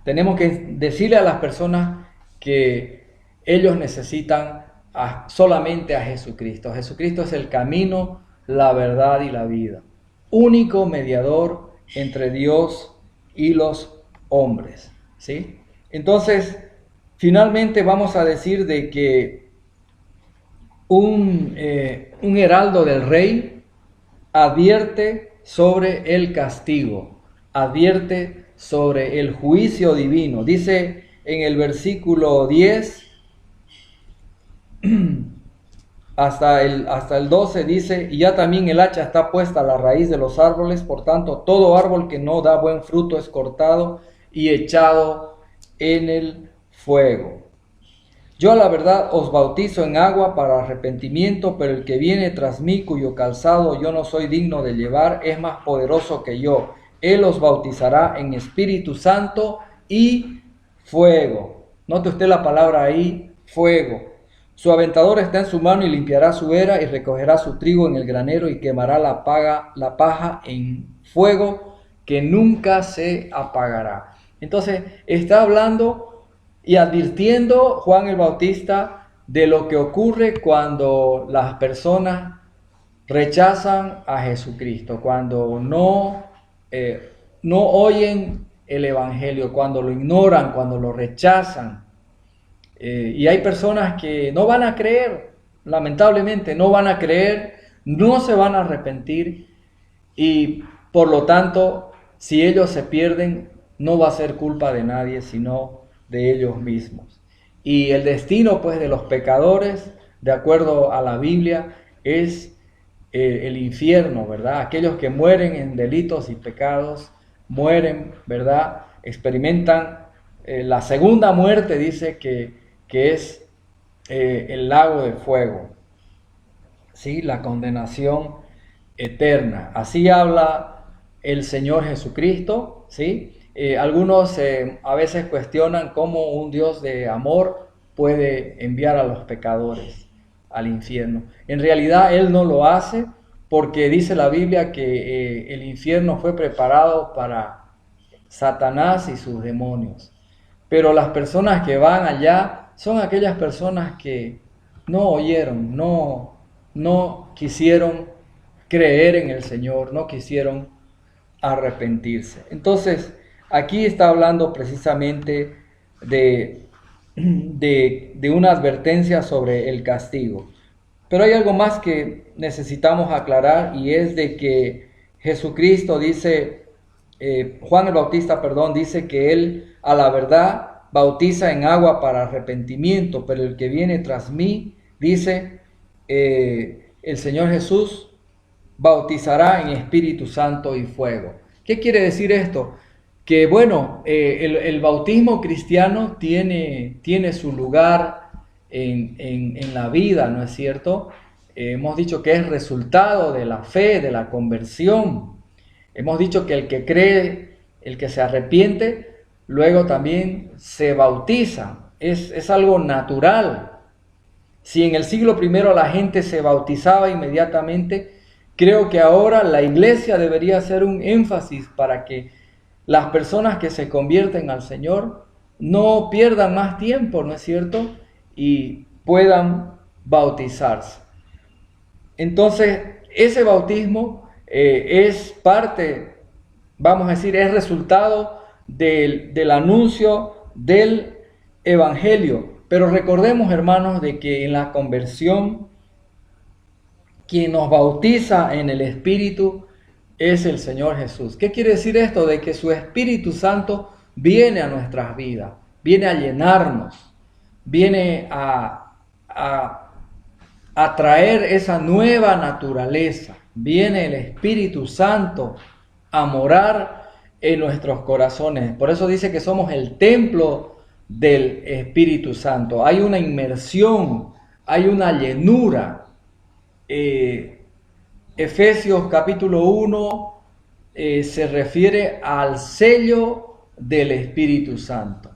Tenemos que decirle a las personas que ellos necesitan solamente a Jesucristo. Jesucristo es el camino, la verdad y la vida. Único mediador entre Dios y los hombres, ¿sí? Entonces, finalmente vamos a decir de que un heraldo del rey advierte sobre el castigo, advierte sobre el juicio divino. Dice en el versículo 10 hasta el 12, dice: y ya también el hacha está puesta a la raíz de los árboles, por tanto todo árbol que no da buen fruto es cortado y echado en el fuego. Yo a la verdad os bautizo en agua para arrepentimiento, pero el que viene tras mí, cuyo calzado yo no soy digno de llevar, es más poderoso que yo. Él os bautizará en Espíritu Santo y fuego. Note usted la palabra ahí, fuego. Su aventador está en su mano y limpiará su era y recogerá su trigo en el granero y quemará la paja en fuego que nunca se apagará. Entonces está hablando y advirtiendo Juan el Bautista de lo que ocurre cuando las personas rechazan a Jesucristo, cuando no oyen el Evangelio, cuando lo ignoran, cuando lo rechazan. Y hay personas que no van a creer, lamentablemente no van a creer, no se van a arrepentir, y por lo tanto, si ellos se pierden, no va a ser culpa de nadie, sino de ellos mismos. Y el destino, pues, de los pecadores, de acuerdo a la Biblia, es el infierno, ¿verdad? Aquellos que mueren en delitos y pecados, mueren, ¿verdad? Experimentan la segunda muerte, dice que es el lago de fuego, ¿sí? La condenación eterna. Así habla el Señor Jesucristo, ¿sí? Algunos a veces cuestionan cómo un Dios de amor puede enviar a los pecadores al infierno. En realidad Él no lo hace porque dice la Biblia que el infierno fue preparado para Satanás y sus demonios. Pero las personas que van allá son aquellas personas que no oyeron, no quisieron creer en el Señor, no quisieron arrepentirse. Entonces, aquí está hablando precisamente de una advertencia sobre el castigo. Pero hay algo más que necesitamos aclarar, y es de que Jesucristo dice, Juan el Bautista, dice que él a la verdad bautiza en agua para arrepentimiento, pero el que viene tras mí, dice el Señor Jesús, bautizará en Espíritu Santo y fuego. ¿Qué quiere decir esto? Que bueno, el bautismo cristiano tiene su lugar en la vida, ¿no es cierto? Hemos dicho que es resultado de la fe, de la conversión. Hemos dicho que el que cree, el que se arrepiente, luego también se bautiza. Es algo natural. Si en el siglo I la gente se bautizaba inmediatamente, creo que ahora la iglesia debería hacer un énfasis para que las personas que se convierten al Señor no pierdan más tiempo, ¿no es cierto? Y puedan bautizarse. Entonces, ese bautismo es parte, vamos a decir, es resultado del anuncio del Evangelio. Pero recordemos, hermanos, de que en la conversión, quien nos bautiza en el Espíritu es el Señor Jesús. ¿Qué quiere decir esto? De que su Espíritu Santo viene a nuestras vidas, viene a llenarnos, viene a traer esa nueva naturaleza. Viene el Espíritu Santo a morar en nuestros corazones. Por eso dice que somos el templo del Espíritu Santo. Hay una inmersión, hay una llenura. Efesios capítulo 1 se refiere al sello del Espíritu Santo.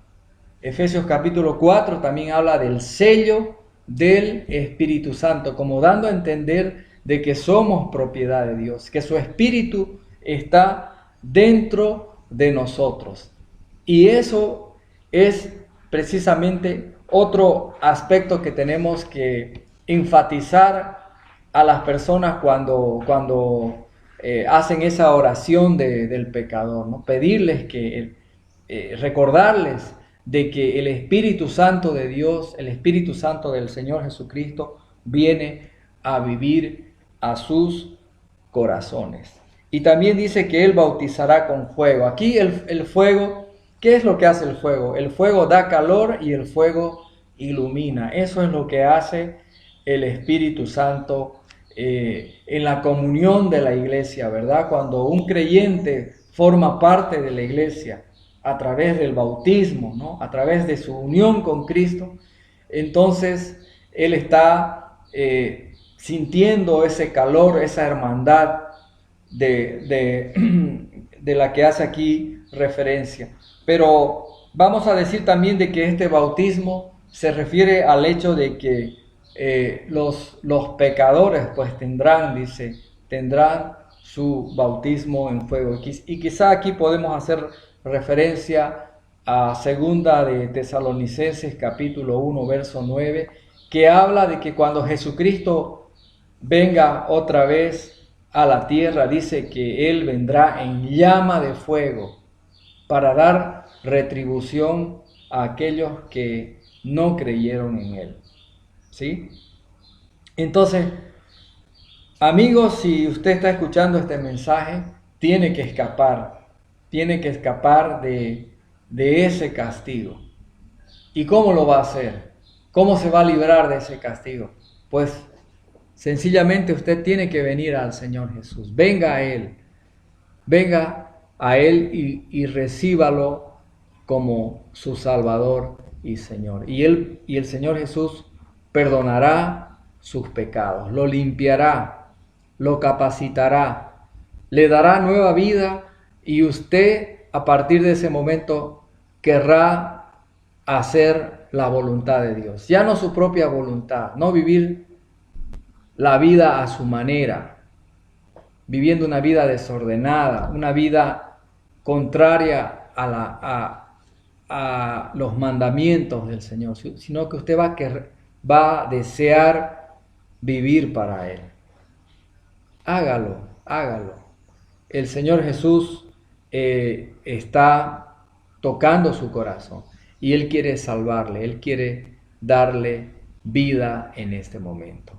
Efesios capítulo 4 también habla del sello del Espíritu Santo, como dando a entender de que somos propiedad de Dios, que su Espíritu está dentro de nosotros. Y eso es precisamente otro aspecto que tenemos que enfatizar a las personas cuando hacen esa oración del pecador, ¿no? Pedirles que, recordarles de que el Espíritu Santo de Dios, el Espíritu Santo del Señor Jesucristo, viene a vivir a sus corazones. Y también dice que Él bautizará con fuego. Aquí el fuego, ¿qué es lo que hace el fuego? El fuego da calor y el fuego ilumina. Eso es lo que hace el Espíritu Santo en la comunión de la iglesia, ¿verdad? Cuando un creyente forma parte de la iglesia a través del bautismo, ¿no? A través de su unión con Cristo, entonces él está sintiendo ese calor, esa hermandad de la que hace aquí referencia. Pero vamos a decir también de que este bautismo se refiere al hecho de que los pecadores pues tendrán su bautismo en fuego. Y quizá aquí podemos hacer referencia a segunda de Tesalonicenses capítulo 1 verso 9, que habla de que cuando Jesucristo venga otra vez a la tierra, dice que Él vendrá en llama de fuego para dar retribución a aquellos que no creyeron en Él. ¿Sí? Entonces, amigos, si usted está escuchando este mensaje, tiene que escapar de ese castigo. ¿Y cómo lo va a hacer? ¿Cómo se va a librar de ese castigo? Pues sencillamente usted tiene que venir al Señor Jesús. Venga a Él y recíbalo como su Salvador y Señor. Y el Señor Jesús perdonará sus pecados, lo limpiará, lo capacitará, le dará nueva vida y usted a partir de ese momento querrá hacer la voluntad de Dios, ya no su propia voluntad, no vivir la vida a su manera, viviendo una vida desordenada, una vida contraria a los mandamientos del Señor, sino que usted va a desear vivir para Él. Hágalo, hágalo. El Señor Jesús está tocando su corazón y Él quiere salvarle, Él quiere darle vida en este momento.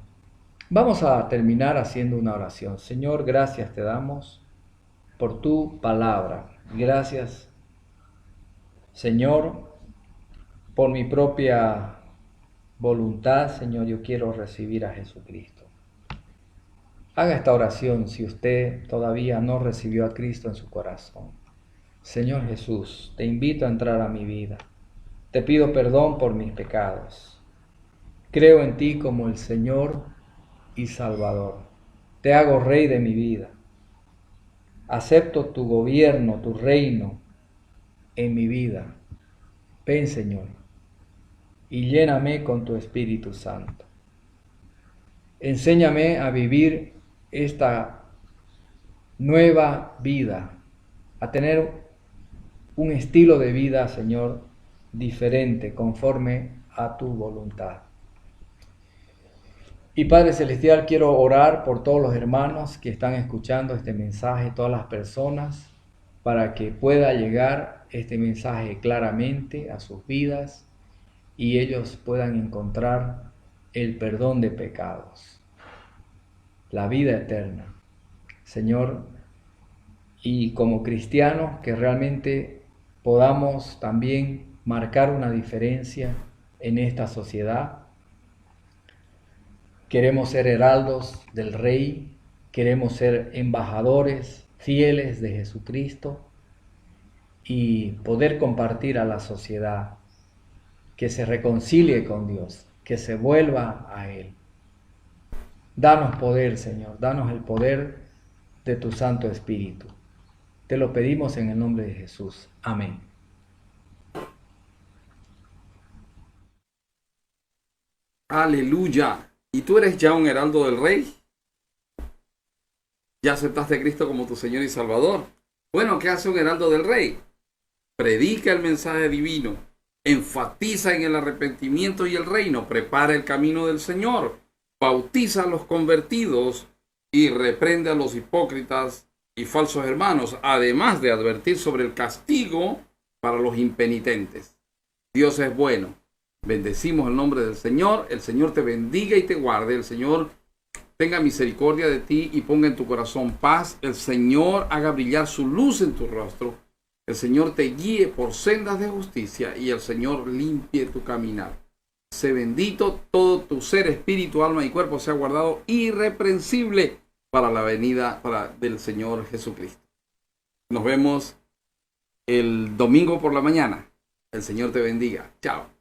Vamos a terminar haciendo una oración. Señor, gracias te damos por tu palabra. Gracias, Señor, por mi propia voluntad, Señor, yo quiero recibir a Jesucristo. Haga esta oración si usted todavía no recibió a Cristo en su corazón. Señor Jesús, te invito a entrar a mi vida. Te pido perdón por mis pecados. Creo en ti como el Señor y Salvador. Te hago Rey de mi vida. Acepto tu gobierno, tu reino en mi vida. Ven, Señor, y lléname con tu Espíritu Santo. Enséñame a vivir esta nueva vida, a tener un estilo de vida, Señor, diferente, conforme a tu voluntad. Y Padre Celestial, quiero orar por todos los hermanos que están escuchando este mensaje, todas las personas, para que pueda llegar este mensaje claramente a sus vidas y ellos puedan encontrar el perdón de pecados, la vida eterna. Señor, y como cristianos que realmente podamos también marcar una diferencia en esta sociedad. Queremos ser heraldos del Rey, queremos ser embajadores fieles de Jesucristo y poder compartir a la sociedad que se reconcilie con Dios, que se vuelva a Él. Danos poder, Señor, danos el poder de tu Santo Espíritu. Te lo pedimos en el nombre de Jesús. Amén. Aleluya. ¿Y tú eres ya un heraldo del Rey? ¿Ya aceptaste a Cristo como tu Señor y Salvador? Bueno, ¿qué hace un heraldo del Rey? Predica el mensaje divino, enfatiza en el arrepentimiento y el reino, prepara el camino del Señor, bautiza a los convertidos y reprende a los hipócritas y falsos hermanos, además de advertir sobre el castigo para los impenitentes. Dios es bueno. Bendecimos el nombre del Señor. El Señor te bendiga y te guarde. El Señor tenga misericordia de ti y ponga en tu corazón paz. El Señor haga brillar su luz en tu rostro. El Señor te guíe por sendas de justicia y el Señor limpie tu caminar. Sé bendito, todo tu ser, espíritu, alma y cuerpo sea guardado irreprensible para la venida del Señor Jesucristo. Nos vemos el domingo por la mañana. El Señor te bendiga. Chao.